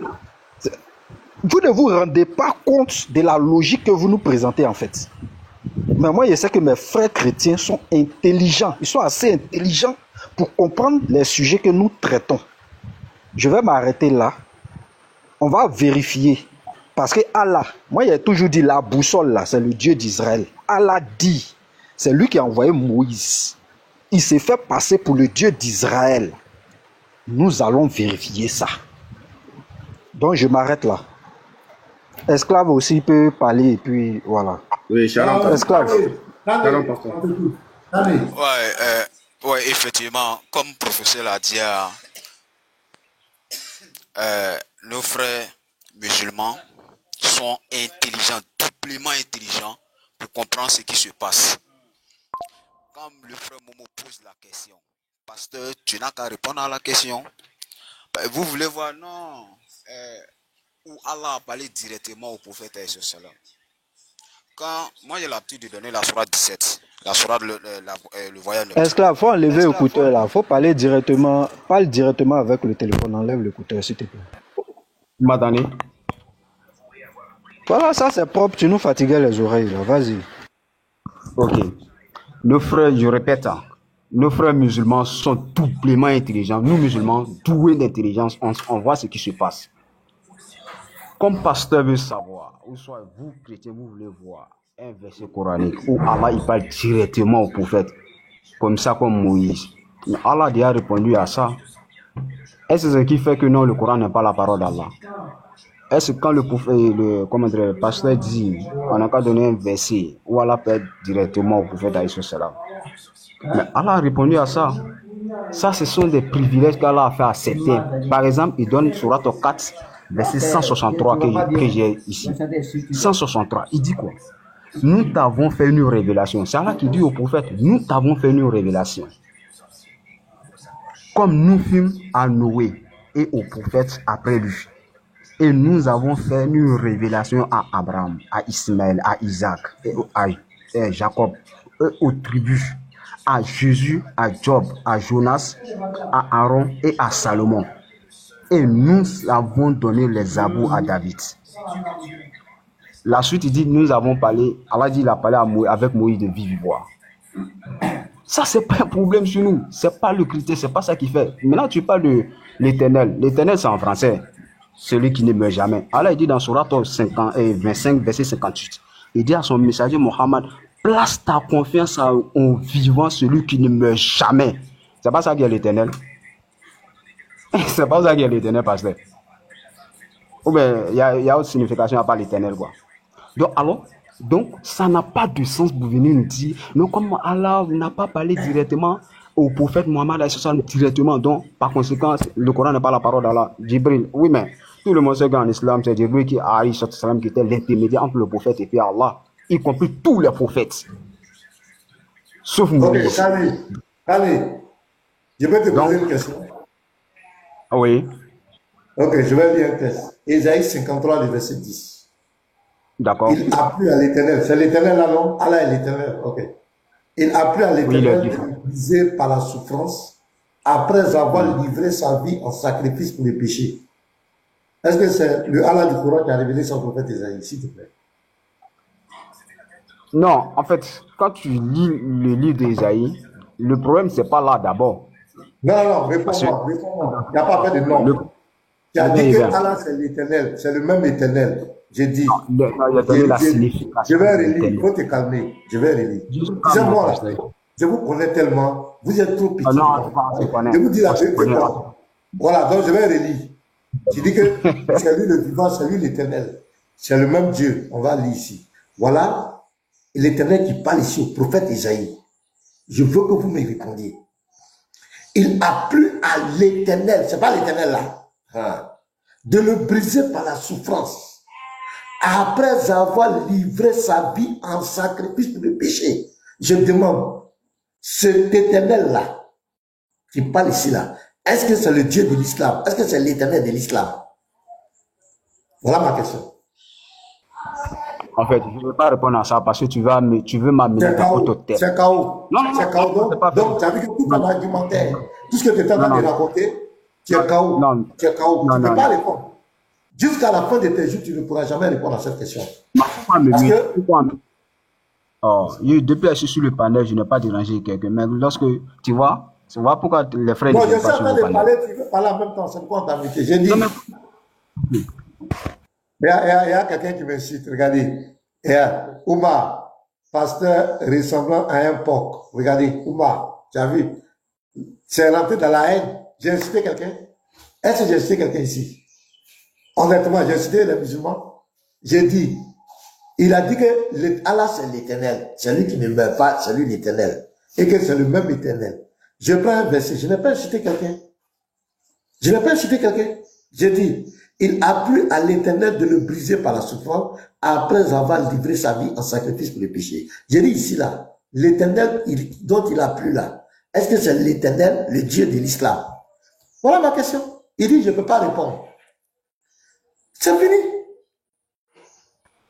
vous ne vous rendez pas compte de la logique que vous nous présentez, en fait. Mais moi, je sais que mes frères chrétiens sont intelligents. Ils sont assez intelligents pour comprendre les sujets que nous traitons. Je vais m'arrêter là. On va vérifier. Parce que Allah, moi j'ai toujours dit la boussole là, c'est le Dieu d'Israël. Allah dit, c'est lui qui a envoyé Moïse. Il s'est fait passer pour le Dieu d'Israël. Nous allons vérifier ça. Donc je m'arrête là. Esclave aussi peut parler et puis voilà. Oui, Shalom. Esclave. Ouais, effectivement, comme le professeur l'a dit, nos frères musulmans sont intelligents, doublement intelligents pour comprendre ce qui se passe. Comme le frère Momo pose la question, pasteur, tu n'as qu'à répondre à la question. Vous voulez voir, non, où Allah a parlé directement au prophète alayhi salam. Quand moi j'ai l'habitude de donner la sourate 17, la sourate le voyage. Esclave, faut enlever l'écouteur là, faut parler directement, parle directement avec le téléphone, enlève l'écouteur s'il te plaît. Madani. Voilà, ça c'est propre, tu nous fatiguais les oreilles là, vas-y. Ok. Nos frères, je répète, nos frères musulmans sont doublement intelligents. Nous musulmans, doués d'intelligence, on voit ce qui se passe. Comme pasteur veut savoir, ou soit vous chrétiens, vous voulez voir un verset coranique où Allah il parle directement au prophète, comme ça, comme Moïse. Mais Allah a déjà répondu à ça. Est-ce que ce qui fait que non, le Coran n'est pas la parole d'Allah? Est-ce que quand le pasteur dit, on n'a qu'à donner un verset où Allah parle directement au prophète alayhi salam? Mais Allah a répondu à ça. Ça, ce sont des privilèges qu'Allah a fait à certains. Par exemple, il donne Surat 4, verset 163 que j'ai ici. 163, il dit quoi? Nous t'avons fait une révélation. C'est Allah qui dit au prophète, nous t'avons fait une révélation. Comme nous fîmes à Noé et aux prophètes après lui. Et nous avons fait une révélation à Abraham, à Ismaël, à Isaac, et à Jacob, et aux tribus, à Jésus, à Job, à Jonas, à Aaron et à Salomon. Et nous avons donné les zabours à David. La suite, il dit, nous avons parlé, Allah dit, il a parlé avec Moïse de vive-voix. Ça, c'est pas un problème sur nous. C'est pas le critère, c'est pas ça qui fait. Maintenant, tu parles de l'éternel. L'éternel, c'est en français. Celui qui ne meurt jamais. Allah, il dit dans Surat 25, verset 58. Il dit à son messager Mohammed, place ta confiance en vivant celui qui ne meurt jamais. C'est pas ça qui est l'éternel. C'est pas ça qui est l'éternel, pasteur. Ou bien, il y a autre signification à part l'éternel, quoi. Donc, ça n'a pas de sens pour venir nous dire, non, comme Allah n'a pas parlé directement au prophète Mohammed directement, donc, par conséquent, le Coran n'est pas la parole d'Allah. Jibril, oui, mais tout le monde sait qu'en islam, c'est Jibril qui était l'intermédiaire entre le prophète et puis Allah, y compris tous les prophètes. Sauf Moïse. Ok, Kali, je peux te poser une question. Oui. Ok, je vais lire un texte. Ésaïe 53, le verset 10. D'accord. Il a plu à l'éternel. C'est l'éternel là, non? Allah est l'éternel. Ok. Il a plu à l'éternel d'épuiser par la souffrance après avoir livré sa vie en sacrifice pour les péchés. Est-ce que c'est le Allah du Coran qui a révélé son prophète Ésaïe, s'il te plaît? Non, en fait, quand tu lis le livre d'Ésaïe, le problème, c'est pas là d'abord. Non, réponds-moi. Il n'y a pas fait de nom. Tu as dit que Allah, c'est l'éternel. C'est le même éternel. J'ai dit. Je vais relire. Il faut te calmer. Je vais relire. Dis-moi, je vous connais tellement. Vous êtes trop petit. Je vous dis la vérité. Voilà, donc je vais relire. Tu dis que c'est lui le vivant, c'est lui l'éternel. C'est le même Dieu. On va lire ici. Voilà l'éternel qui parle ici au prophète Isaïe. Je veux que vous me répondiez. Il a plu à l'éternel, c'est pas l'éternel là, hein, de le briser par la souffrance, après avoir livré sa vie en sacrifice pour le péché. Je demande, cet éternel là, qui parle ici là, est-ce que c'est le Dieu de l'islam? Est-ce que c'est l'éternel de l'islam? Voilà ma question. En fait, je ne veux pas répondre à ça parce que tu veux m'amener dans votre tête. C'est KO. Non, non, C'est KO. non, Donc, tu as vu que tout ton argumentaire, tout ce que tu étais en train de raconter, tu es KO. Non. Tu es KO. Non, Tu ne peux non, pas non. répondre. Jusqu'à la fin de tes jours, tu ne pourras jamais répondre à cette question. Parce que, Oh, depuis que je suis sur le panel, je n'ai pas dérangé quelqu'un. Mais lorsque tu vois pourquoi les frères bon, ne je sont suis pas en sur train le de panel. parler, tu veux parler en même temps, c'est pourquoi on t'a invité. J'ai dit, Non, mais il y a quelqu'un qui m'insulte, regardez. Il y a Oumar, pasteur ressemblant à un porc. Regardez, Oumar, tu as vu? C'est rentré dans la haine. J'ai incité quelqu'un? Est-ce que j'ai incité quelqu'un ici? Honnêtement, j'ai incité les musulmans. J'ai dit, il a dit que Allah c'est l'éternel. C'est lui qui ne meurt pas, c'est lui l'éternel. Et que c'est le même éternel. Je prends un verset, je n'ai pas incité quelqu'un. Je n'ai pas incité quelqu'un. J'ai dit, il a plu à l'éternel de le briser par la souffrance après avoir livré sa vie en sacrifice pour le péché. J'ai dit ici là, l'éternel dont il a plu là, est-ce que c'est l'éternel, le Dieu de l'islam? Voilà ma question. Il dit, je ne peux pas répondre. C'est fini.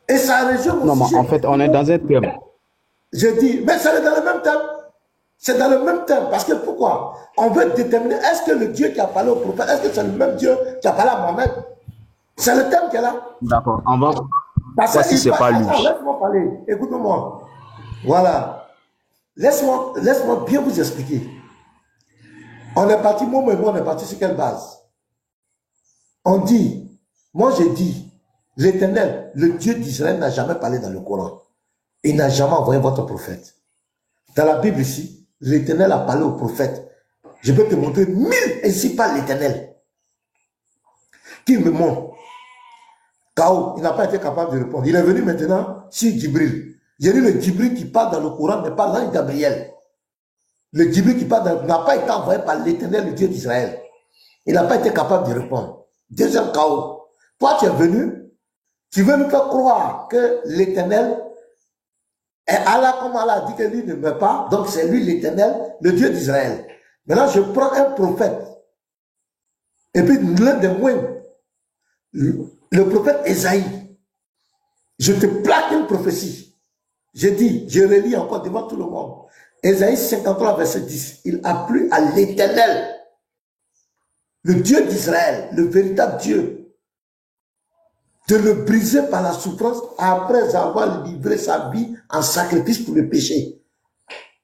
Et ça résume non, mais aussi. en fait, on est dans un thème. Je dis, mais c'est dans le même thème. C'est dans le même thème. Parce que pourquoi? On veut déterminer, est-ce que le Dieu qui a parlé au prophète, est-ce que c'est le même Dieu qui a parlé à Mohamed? C'est le thème qu'elle a. D'accord, on va Parce voir si c'est pas lui. Laisse-moi parler. Écoute-moi. Voilà. Laisse-moi bien vous expliquer. On est parti, moi et moi, on est parti sur quelle base? On dit, moi j'ai dit, l'Éternel, le Dieu d'Israël n'a jamais parlé dans le Coran. Il n'a jamais envoyé votre prophète. Dans la Bible ici, l'Éternel a parlé au prophète. Je peux te montrer 1000 ainsi par l'Éternel. Qui me montre. Kao, il n'a pas été capable de répondre. Il est venu maintenant sur Djibril. J'ai dit le Djibril qui parle dans le Coran n'est pas l'ange Gabriel. Le Djibril qui parle n'a pas été envoyé par l'Éternel, le Dieu d'Israël. Il n'a pas été capable de répondre. Deuxième Kao. Toi, tu es venu, tu veux nous faire croire que l'Éternel est Allah, comme Allah a dit que lui ne meurt pas, donc c'est lui l'Éternel, le Dieu d'Israël. Maintenant, je prends un prophète, et puis l'un des moines, le prophète Esaïe, je te plaque une prophétie. Je dis, je relis encore devant tout le monde. Esaïe 53, verset 10, il a plu à l'Éternel, le Dieu d'Israël, le véritable Dieu, de le briser par la souffrance après avoir livré sa vie en sacrifice pour le péché.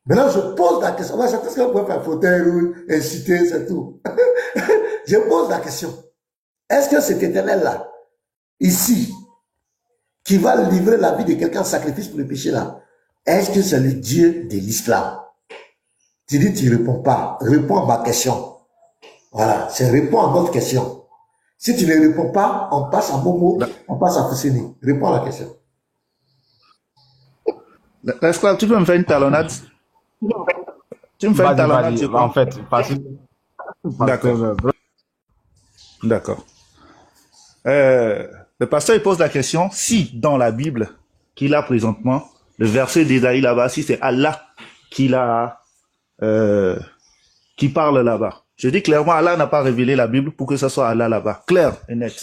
Maintenant, je pose la question. Ouais, c'est tout ce qu'on peut faire, fauteuil rouge, inciter, c'est tout. Je pose la question. Est-ce que cet éternel-là, ici, qui va livrer la vie de quelqu'un en sacrifice pour le péché là, est-ce que c'est le Dieu de l'islam? Tu dis, tu ne réponds pas. Réponds à ma question. Voilà, c'est réponds à notre question. Si tu ne réponds pas, on passe à Momo, on passe à Fousseni. Réponds à la question. L'esclave, tu peux me faire une talonnade? Tu me fais une talonnade, tu en fait, D'accord. D'accord. Le pasteur il pose la question, si dans la Bible qu'il a présentement, le verset d'Ésaïe là-bas, si c'est Allah qui parle là-bas. Je dis clairement, Allah n'a pas révélé la Bible pour que ce soit Allah là-bas. Clair et net.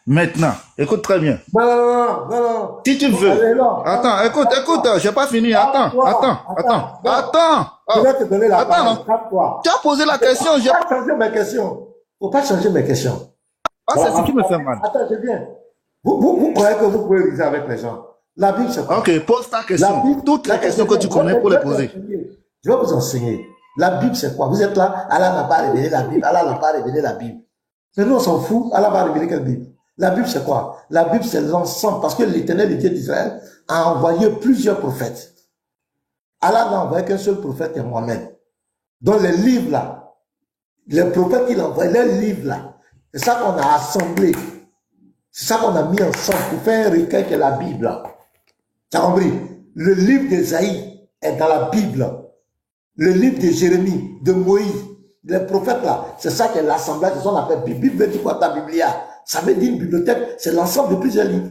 Maintenant, écoute très bien. Non. Si tu veux. Attends, écoute, j'ai pas fini. Attends. Je vais te donner la parole. Tu as posé la question. Faut pas changer mes questions. Faut pas changer mes questions. C'est ce qui me fait mal. Attends, je viens. Vous croyez que vous pouvez liser avec les gens. La Bible, c'est quoi? Ok, pose ta question. Toutes les questions que tu connais pour les poser. Je vais vous enseigner. La Bible, c'est quoi? Vous êtes là, Allah n'a pas révélé la Bible, Allah n'a pas révélé la Bible. Mais nous, on s'en fout, Allah va révéler quelle Bible? La Bible, c'est quoi? La Bible, c'est l'ensemble, parce que l'Éternel, le Dieu d'Israël, a envoyé plusieurs prophètes. Allah n'a envoyé qu'un seul prophète, et Mohamed. Dans les livres là, les prophètes qu'il a envoyés, les livres là, C'est ça qu'on a assemblé. C'est ça qu'on a mis ensemble pour faire un recueil qui est la Bible. Tu as compris? Le livre d'Ésaïe est dans la Bible. Le livre de Jérémie, de Moïse, les prophètes là, c'est ça qui est l'assemblage, c'est ça qu'on appelle Bible. Bible veut dire quoi ta Biblia? Ça veut dire une bibliothèque, c'est l'ensemble de plusieurs livres.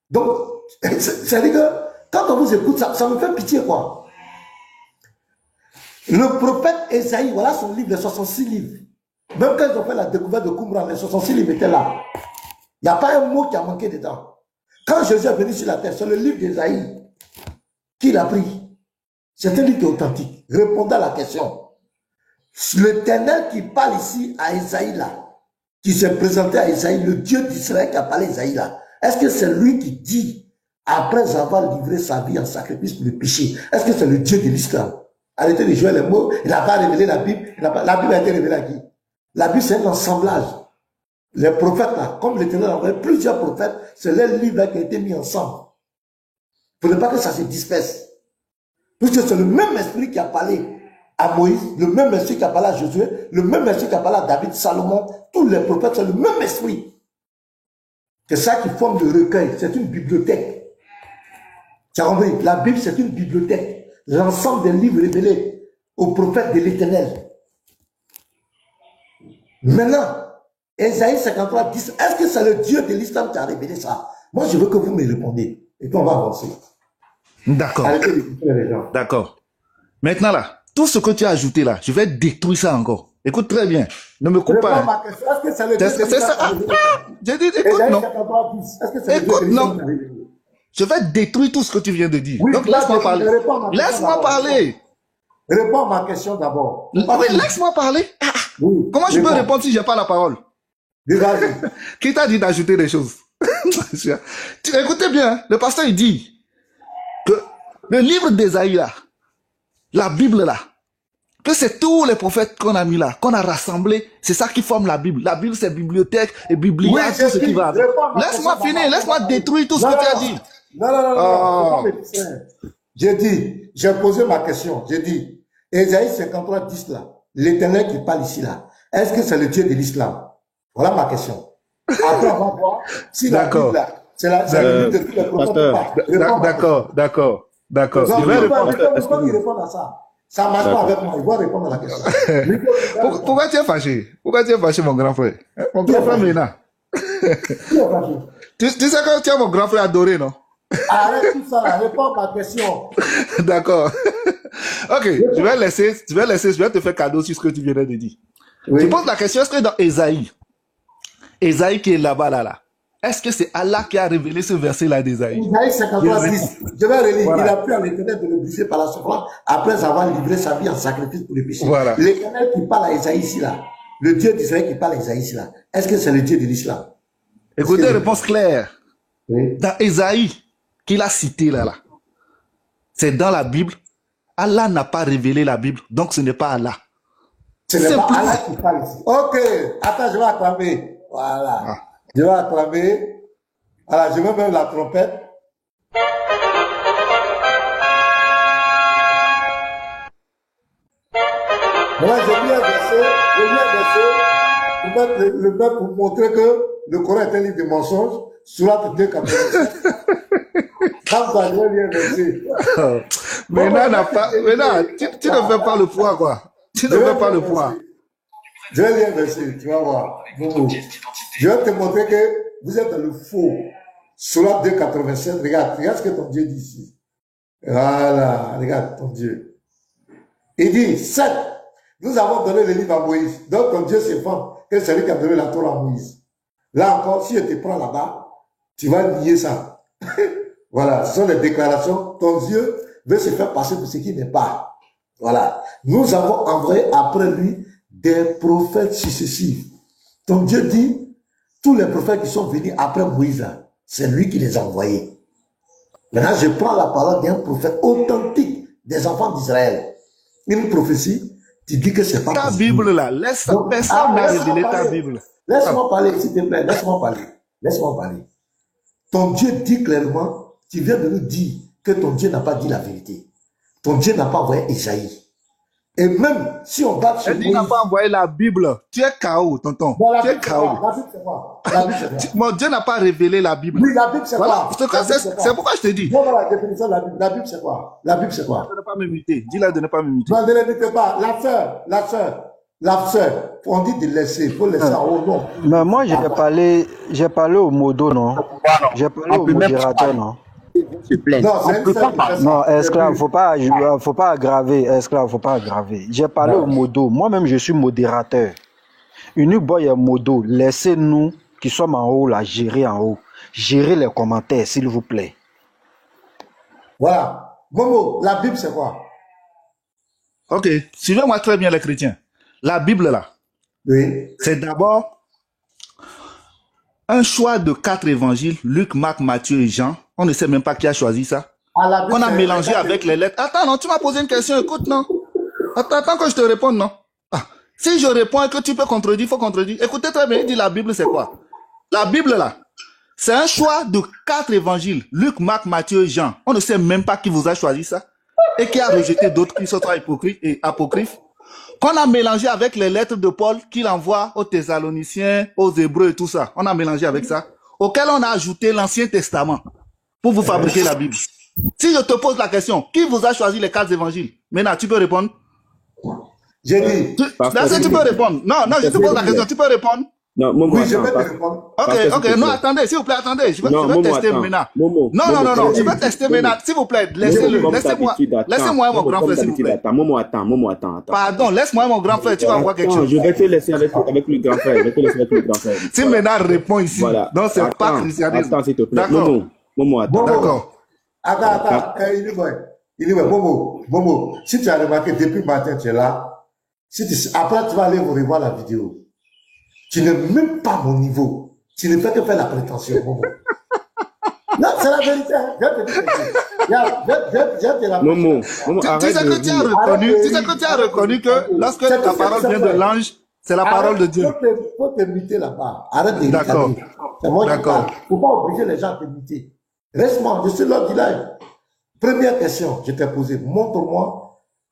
Donc, c'est-à-dire que quand on vous écoute, ça me fait pitié quoi. Le prophète Ésaïe, voilà son livre, les 66 livres. Même quand ils ont fait la découverte de Qumran, les 66 livres étaient là. Il n'y a pas un mot qui a manqué dedans. Quand Jésus est venu sur la terre, c'est le livre d'Ésaïe qu'il a pris. C'est un livre qui est authentique. Répondez à la question. L'Éternel qui parle ici à Ésaïe là, qui s'est présenté à Ésaïe, le Dieu d'Israël qui a parlé à Ésaïe là, est-ce que c'est lui qui dit, après avoir livré sa vie en sacrifice pour le péché, est-ce que c'est le Dieu de l'islam? Arrêtez de jouer les mots, il n'a pas révélé la Bible, la Bible a été révélée à qui? La Bible c'est un assemblage. Les prophètes là, comme l'Éternel a envoyé plusieurs prophètes, c'est leur livre là qui a été mis ensemble. Pour ne pas que ça se disperse. Puisque c'est le même esprit qui a parlé à Moïse, le même esprit qui a parlé à Josué, le même esprit qui a parlé à David, Salomon, tous les prophètes, c'est le même esprit. C'est ça qui forme le recueil, c'est une bibliothèque. Tu as compris? La Bible c'est une bibliothèque. L'ensemble des livres révélés aux prophètes de l'Éternel. Maintenant, Ésaïe 53, 10, est-ce que c'est le Dieu de l'islam qui a révélé ça? Moi, je veux que vous me répondiez. Et puis, on va avancer. D'accord. Arrêtez d'écouter les gens. D'accord. Maintenant là, tout ce que tu as ajouté là, je vais détruire ça encore. Écoute très bien. Ne me coupe pas. Ma question. Est-ce que c'est le Dieu de C'est l'islam ça. qui a révélé ça? J'ai dit, écoute, Ésaïe non. 53, 10, est-ce que c'est le Dieu Écoute, de l'islam non. qui a révélé? Je vais détruire tout ce que tu viens de dire. Oui, Donc laisse-moi parler. réponds à ma question Laisse-moi d'abord. parler. Réponds à ma question d'abord. Oui, laisse-moi parler. Oui, Comment je peux réponds. répondre si j'ai pas la parole? Vas-y. Qui t'a dit d'ajouter des choses? Écoutez bien, hein, le pasteur il dit que le livre d'Ésaïe là, la Bible là, que c'est tous les prophètes qu'on a mis là, qu'on a rassemblés, c'est ça qui forme la Bible. La Bible c'est bibliothèque et biblia, Oui, tout ce qui va avec. réponds à ma Laisse-moi question finir, d'abord. laisse-moi détruire tout ce que tu as dit. Non. J'ai dit, j'ai posé ma question. J'ai dit, Ésaïe 53, 10 là, l'Éternel qui parle ici là, est-ce que c'est le Dieu de l'islam? Voilà ma question. Après, on va voir si la Bible là, c'est le Dieu de tous les prophètes ou pas. Réponds à ma question. D'accord. Donc, Je vais répondre. pourquoi il répond à ça? Ça ne marche pas avec moi, il doit répondre à la question. Pourquoi tu es fâché? Pourquoi tu es fâché, mon grand frère? Mon grand frère Ména. Qui est fâché? Tu sais que tu es mon grand frère adoré, non? Arrête tout ça là, réponds à ma question. D'accord. Ok, je vais te faire cadeau sur ce que tu viens de dire. Oui. Je pose la question, est-ce que dans Ésaïe qui est là-bas, là, est-ce que c'est Allah qui a révélé ce verset-là d'Ésaïe? Ésaïe 53, 10. Je vais relire. Voilà. Il a plu à l'Éternel de le briser par la souffrance après avoir livré sa vie en sacrifice pour les péchés. Voilà. L'Éternel qui parle à Ésaïe ici là, le Dieu d'Israël qui parle à Ésaïe ici là, est-ce que c'est le Dieu de l'islam? Écoutez, réponse claire. Oui. Dans Ésaïe, qu'il a cité là, c'est dans la Bible. Allah n'a pas révélé la Bible, donc ce n'est pas Allah. Ce n'est pas Simplement. Allah qui parle ici. Ok, attends, je vais acclamer. Voilà. Je vais acclamer. Voilà, je vais même la trompette. Moi, j'ai mis un verset pour mettre le même pour montrer que le Coran est un livre de mensonges. Surat 2,87. Quand ça, je vais lire un verset. Maintenant, tu ne fais pas le poids, quoi. Tu ne fais pas le poids. Je vais lire un verset, tu vas voir. Je vais te montrer que vous êtes dans le faux. Surat 2,87. Regarde ce que ton Dieu dit ici. Voilà, regarde ton Dieu. Il dit, 7. Nous avons donné le livre à Moïse. Donc ton Dieu s'informe que c'est lui qui a donné la Torah à Moïse. Là encore, si je te prends là-bas, tu vas nier ça. Voilà, ce sont les déclarations. Ton Dieu veut se faire passer pour ce qui n'est pas. Voilà. Nous avons envoyé après lui des prophètes successifs. Ton Dieu dit, tous les prophètes qui sont venus après Moïse, c'est lui qui les a envoyés. Maintenant, je prends la parole d'un prophète authentique des enfants d'Israël. Une prophétie, tu dis que c'est pas Ta possible. Bible là, personne n'a révélé ta Bible. Laisse-moi parler, s'il te plaît, laisse-moi parler. Laisse-moi parler. Ton Dieu dit clairement, tu viens de nous dire que ton Dieu n'a pas dit la vérité. Ton Dieu n'a pas envoyé Isaïe. Et même si on bat chez Elle dit n'a Moïse, pas envoyé la Bible. Tu es KO, tonton. bon, la Tu es Bible, c'est KO. quoi? La Bible, c'est quoi? La Bible, c'est quoi? Mon Dieu n'a pas révélé la Bible. Oui, la Bible, c'est Voilà. quoi? La Bible, c'est C'est quoi? pourquoi je te dis. Donne la définition de la Bible. La Bible, c'est quoi? La Bible, c'est quoi? De ne pas m'imiter. Dis-la de ne pas m'imiter. Non, ne l'émettez pas. La sœur. On dit de laisser. Il faut laisser en haut, non. Mais moi, j'ai parlé au modo, non? J'ai parlé au modérateur, non? Se plaindre. Non, On c'est peut une pas sœur qui parler. fait ça. Non, esclave, faut pas aggraver, esclave, faut pas aggraver. J'ai parlé au modo. Moi-même, je suis modérateur. Une boy est modo. Laissez-nous qui sommes en haut, là, gérer en haut. Gérer les commentaires, s'il vous plaît. Voilà. Momo, la Bible, c'est quoi? Ok. Suivez-moi très bien les chrétiens. La Bible, là, Oui. c'est d'abord un choix de 4 évangiles, Luc, Marc, Matthieu et Jean. On ne sait même pas qui a choisi ça. Ah, la Bible, On a c'est- mélangé avec les lettres. Attends, non, tu m'as posé une question, écoute, non. Attends que je te réponde, non. Ah, si je réponds et que tu peux contredire, il faut contredire. Écoutez très bien, il dit la Bible, c'est quoi? La Bible, là, c'est un choix de 4 évangiles, Luc, Marc, Matthieu et Jean. On ne sait même pas qui vous a choisi ça. Et qui a rejeté d'autres qui sont hypocrites et apocryphes. Qu'on a mélangé avec les lettres de Paul qu'il envoie aux Thessaloniciens, aux Hébreux et tout ça. On a mélangé avec ça. Auquel on a ajouté l'Ancien Testament pour vous fabriquer la Bible. Si je te pose la question, qui vous a choisi les 4 évangiles? Maintenant, tu peux répondre. J'ai dit. Là, si tu peux répondre. Non, je te pose la question, tu peux répondre. Non, Momo, Oui, je attends, vais te parce- répondre. Ok, Pasteur, s'il te non, plaît. attendez, s'il vous plaît, attendez. Je vais Momo, tester attends. maintenant. Momo, Non, Momo, je vais tester Momo. maintenant. S'il vous plaît, Momo, laissez-le. comme Laissez-moi. d'habitude, attends. Laissez-moi mon Momo, grand comme frère, s'il vous d'habitude, plaît. attends. Momo, attends. Pardon, laisse-moi mon grand frère, tu vas voir quelque Attends, chose. je vais te laisser avec le grand frère. Je vais te laisser avec le grand frère. Si maintenant répond ici, Voilà. non, c'est pas Attends, christianisme. Attends, s'il te plaît. D'accord. Momo, attends. Momo. D'accord. Attends. Il est vrai. Momo. Si tu as remarqué depuis le matin, tu es là. Après, tu vas aller vous revoir la vidéo. Tu n'es même pas mon niveau. Tu ne fais que faire la prétention, Momo. Non, c'est la vérité. Hein. Je vais te dire. Momo, Tu arrête sais de que tu as rire. reconnu, que lorsque la parole vient de l'ange, c'est la parole de Dieu. Faut te muter là-bas. Arrête de D'accord. ricaner. C'est moi qui D'accord. parle. Faut pas obliger les gens à te muter. Reste-moi, je suis l'homme du live. Première question, je t'ai posé. Montre-moi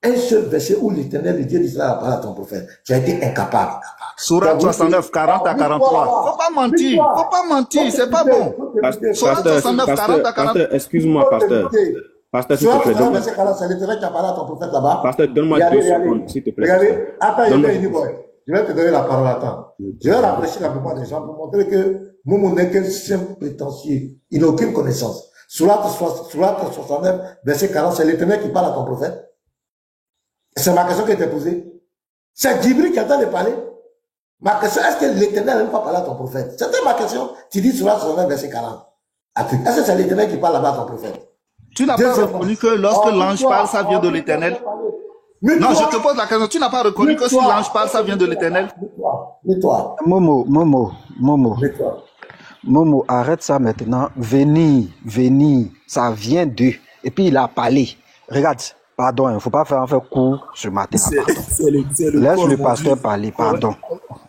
un seul verset où l'Éternel, le Dieu d'Israël, a parlé à ton prophète. Tu as été incapable. Sourate 69, 40 à 43. Faut pas mentir, c'est pas bon. Sourate 69, 40 à 40. Pasteur, excuse-moi, pasteur. Pasteur, s'il te plaît, donne-moi. C'est l'Éternel qui a parlé à ton prophète là-bas. Pasteur, donne-moi 2 secondes, s'il te plaît. Regardez, attends, Donne-moi- je vais te donner la parole, attends. Je vais rafraîchir la mémoire des gens pour montrer que Momo n'est qu'un simple prétentieux. Il n'a aucune connaissance. Sourate 69, verset 40, c'est l'Éternel qui parle à ton prophète. C'est ma question qui a été posée. C'est Djibril qui entend de parler. Ma question, est-ce que l'Éternel n'aime pas parler à ton prophète? C'était ma question. Tu dis Sourate 69, verset 40. Est-ce que c'est l'Éternel qui parle là-bas à ton prophète? Tu n'as pas reconnu que lorsque l'ange parle, ça vient de l'Éternel? Non, je te pose la question. Tu n'as pas reconnu que si l'ange parle, ça vient de l'Éternel? Mets-toi. Momo, arrête ça maintenant. Venir, ça vient d'eux. Et puis il a parlé. Regarde, pardon, il ne faut pas faire court ce matin. Laisse le pasteur parler, pardon.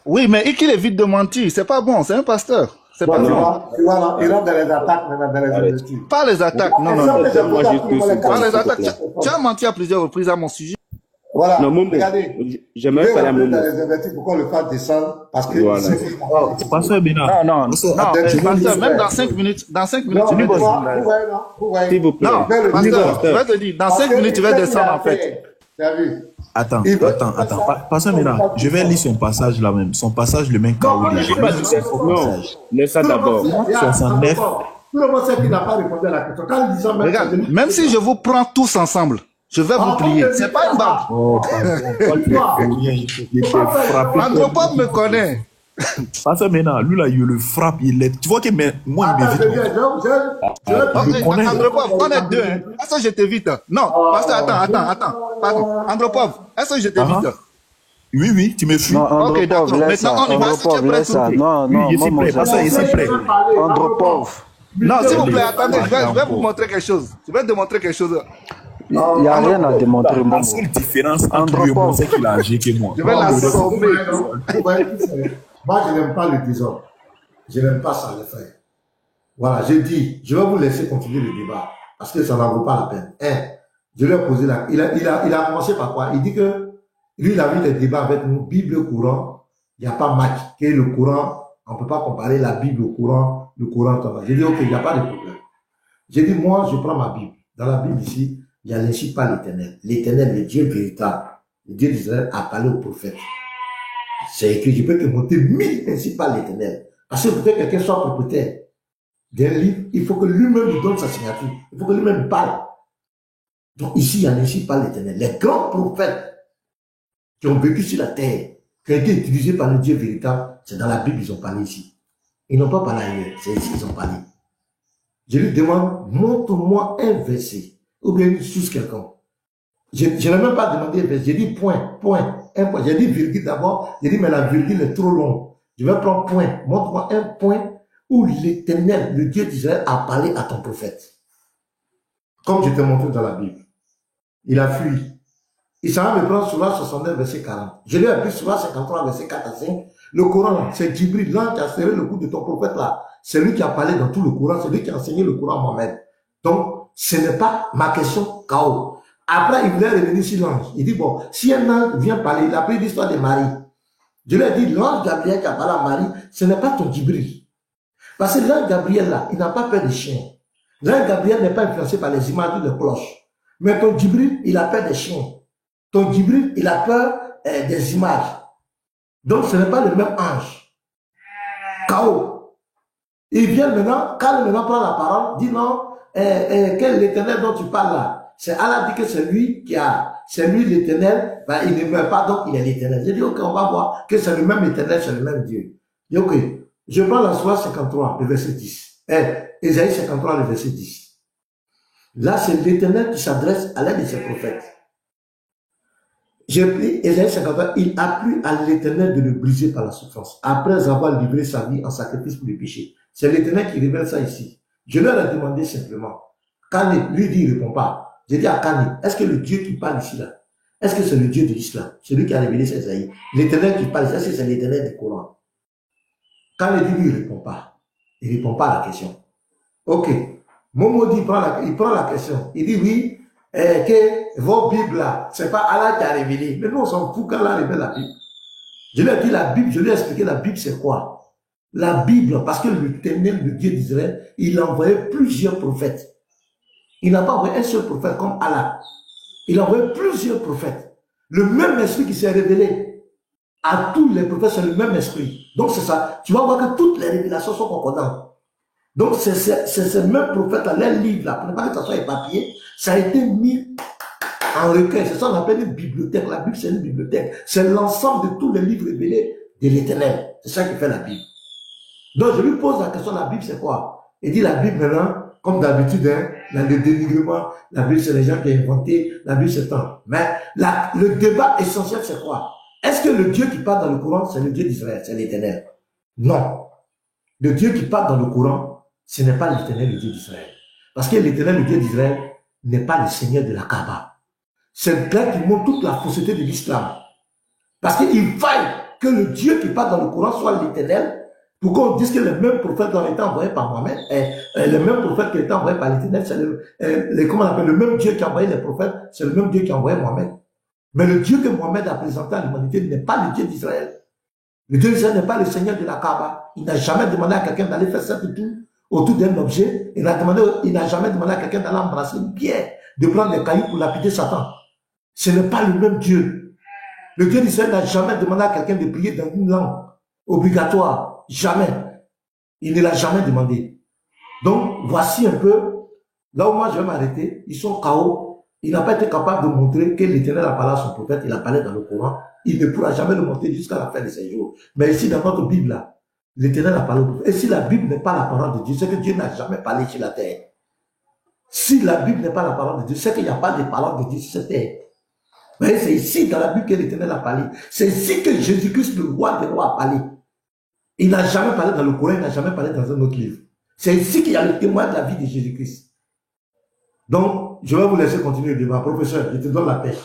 Oui, mais qu'il évite de mentir. C'est pas bon, c'est un pasteur. C'est pas Tu bon. vois là, il rentre dans les attaques maintenant, dans les invectives. Pas les attaques. Non. Donne-moi juste 2 secondes. Pas les s'il te attaques. plaît. Tu as menti à plusieurs reprises à mon sujet. Voilà. Non, Momo, Regardez. j'aimerais parler à Momo. Momo. Dans les invectives, pourquoi le faire descendre? Parce que. Voilà. Pasteur Bénin. Non, pasteur, même dans 5 minutes, Non, tu mais vas toi, descendre. vous voyez. S'il vous plaît. Non, pasteur, je vais te dire, dans 5 minutes, tu vas descendre en fait. Tu as vu? Attends. Pasteur Bénin, je vais lire son passage là même. Son passage, le même Non, Kaouli. Je vais lire son Non, passage. laisse ça d'abord. Tout le monde sait qu'il n'a pas répondu à la question. Quand il dit ça, Regarde, même si je vous prends tous ensemble, je vais vous plier. C'est pas une bague. Oh, pardon. Il était frappé. Andropov me connaît. Pasteur Bénin, lui là, il le frappe. Tu vois que moi, il Attends, m'évite. Ok, Andropov, on est deux. Hein. Est-ce que je t'évite? Non, pasteur, attends. Pardon. Andropov, est-ce que je t'évite? Oui, tu me fuis. Non, Ok, d'accord. Andropov, laisse ça. Maintenant, on y va. Si tu es Andropov, prêt, laisse ça. s'il vous plaît. Non, Oui, je suis Momo, prêt. Pasteur, je suis prêt. Andropov. Non, s'il vous plaît, attendez, je vais vous montrer quelque chose. Je vais te montrer quelque chose. Il n'y a rien à démontrer, La Momo. seule différence entre lui et moi, c'est qu'il a âgé que moi. Je vais la sommer. Moi, je n'aime pas le désordre. Je n'aime pas ça, les frères. Voilà, j'ai dit, je vais vous laisser continuer le débat. Parce que ça n'en vaut pas la peine. Je lui ai posé la... Il a commencé par quoi? Il dit que Lui, il a vu les débats avec nous, Bible, Coran, il n'y a pas match. Que le Coran, on ne peut pas comparer la Bible au Coran, le Coran, Torah. J'ai dit, ok, il n'y a pas de problème. J'ai dit, moi, je prends ma Bible. Dans la Bible ici, il y a l'ainsi par l'Éternel. L'Éternel, le Dieu véritable, le Dieu d'Israël, a parlé au prophète. C'est écrit, je peux te montrer 1000 ainsi par l'Éternel. Parce que pour que quelqu'un soit propriétaire d'un livre, il faut que lui-même lui donne sa signature. Il faut que lui-même parle. Donc ici, il y a l'ainsi par l'Éternel. Les grands prophètes qui ont vécu sur la terre, qui ont été utilisés par le Dieu véritable, c'est dans la Bible, ils ont parlé ici. Ils n'ont pas parlé ailleurs, c'est ici qu'ils ont parlé. Je lui demande, montre-moi un verset, ou bien une source quelconque. Je n'ai même pas demandé un verset, j'ai dit point, un point. J'ai dit virgule d'abord, j'ai dit mais la virgule est trop longue. Je vais prendre point, montre-moi un point où l'Éternel, le Dieu d'Israël, a parlé à ton prophète. Comme je t'ai montré dans la Bible. Il a fui. Il s'en va me prendre sur la 69, verset 40. Je lui ai pris sur la 53, verset 4 à 5. Le Coran, c'est Djibril, l'ange qui a serré le cou de ton prophète là. C'est lui qui a parlé dans tout le Coran, c'est lui qui a enseigné le Coran à Mohamed. Donc, ce n'est pas ma question KO. Après, il voulait revenir sur l'ange. Il dit, bon, si un ange vient parler, il a pris l'histoire de Marie. Je lui ai dit, l'ange Gabriel qui a parlé à Marie, ce n'est pas ton Djibril. Parce que l'ange Gabriel là, il n'a pas peur des chiens. L'ange Gabriel n'est pas influencé par les images de cloches. Mais ton Djibril, il a peur des chiens. Ton Djibril, il a peur des images. Donc, ce n'est pas le même ange. KO. Il vient maintenant, quand il prend la parole, dit non, quel l'Éternel dont tu parles là? C'est Allah dit que c'est lui qui a, c'est lui l'Éternel, ben, il ne meurt pas, donc il est l'Éternel. J'ai dit, ok, on va voir que c'est le même Éternel, c'est le même Dieu. J'ai dit, ok, je prends la Sourate 53, le verset 10. Ésaïe 53, le verset 10. Là, c'est l'Éternel qui s'adresse à l'un de ses prophètes. J'ai pris Ésaïe 53, il a plu à l'Éternel de le briser par la souffrance, après avoir livré sa vie en sacrifice pour le péché. C'est l'Éternel qui révèle ça ici. Je leur ai demandé simplement. Khalid, lui dit, il ne répond pas. J'ai dit à Khalid, est-ce que le Dieu qui parle ici là, est-ce que c'est le Dieu de l'islam? Celui qui a révélé ses Ésaïe. L'Éternel qui parle ici, est-ce que c'est l'Éternel du Coran? Khalid dit, lui, il ne répond pas. Il ne répond pas à la question. Ok. Momo dit, il prend la question. Il dit, oui, que vos Bibles là, c'est pas Allah qui a révélé. Mais nous, on s'en fout quand Allah révèle la Bible. Je lui ai dit la Bible, je lui ai expliqué la Bible c'est quoi? La Bible, parce que l'Éternel, le Dieu d'Israël, il a envoyé plusieurs prophètes. Il n'a pas envoyé un seul prophète comme Allah. Il a envoyé plusieurs prophètes. Le même esprit qui s'est révélé à tous les prophètes, c'est le même esprit. Donc c'est ça. Tu vas voir que toutes les révélations sont concordantes. Donc c'est ce même prophète à leur livre là, pour ne pas que ça soit éparpillé, ça a été mis en recueil. C'est ça qu'on appelle une bibliothèque. La Bible c'est une bibliothèque. C'est l'ensemble de tous les livres révélés de l'Éternel. C'est ça qui fait la Bible. Donc je lui pose la question, la Bible c'est quoi? Il dit la Bible maintenant, comme d'habitude, hein, le dénigrement, la Bible c'est les gens qui ont inventé, la Bible c'est tant. Mais le débat essentiel c'est quoi? Est-ce que le Dieu qui parle dans le Coran c'est le Dieu d'Israël, c'est l'Éternel? Non. Le Dieu qui parle dans le Coran, ce n'est pas l'Éternel, le Dieu d'Israël. Parce que l'Éternel, le Dieu d'Israël, n'est pas le Seigneur de la Kaaba. C'est là qui montre toute la fausseté de l'islam. Parce qu'il faille que le Dieu qui parle dans le Coran soit l'Éternel. Pourquoi on dit que les mêmes prophètes ont été envoyés par Mohamed, les mêmes prophètes qui ont été envoyés par l'Éternel, c'est comment on appelle, le même Dieu qui a envoyé les prophètes, c'est le même Dieu qui a envoyé Mohamed. Mais le Dieu que Mohamed a présenté à l'humanité n'est pas le Dieu d'Israël. Le Dieu d'Israël n'est pas le Seigneur de la Kaaba. Il n'a jamais demandé à quelqu'un d'aller faire ça tout autour d'un objet. Il n'a jamais demandé à quelqu'un d'aller embrasser une pierre, de prendre des cailloux pour lapider Satan. Ce n'est pas le même Dieu. Le Dieu d'Israël n'a jamais demandé à quelqu'un de prier dans une langue obligatoire. Jamais. Il ne l'a jamais demandé. Donc, voici un peu, là où moi je vais m'arrêter, ils sont KO. Il n'a pas été capable de montrer que l'Éternel a parlé à son prophète, il a parlé dans le Coran. Il ne pourra jamais le montrer jusqu'à la fin de ses jours. Mais ici, dans notre Bible, là, l'Éternel a parlé au prophète. Et si la Bible n'est pas la parole de Dieu, c'est que Dieu n'a jamais parlé sur la terre. Si la Bible n'est pas la parole de Dieu, c'est qu'il n'y a pas de parole de Dieu sur cette terre. Mais c'est ici, dans la Bible, que l'Éternel a parlé. C'est ici que Jésus-Christ, le roi des rois, a parlé. Il n'a jamais parlé dans le Coran, il n'a jamais parlé dans un autre livre. C'est ici qu'il y a le témoin de la vie de Jésus-Christ. Donc, je vais vous laisser continuer le débat. Professeur, je te donne la pêche.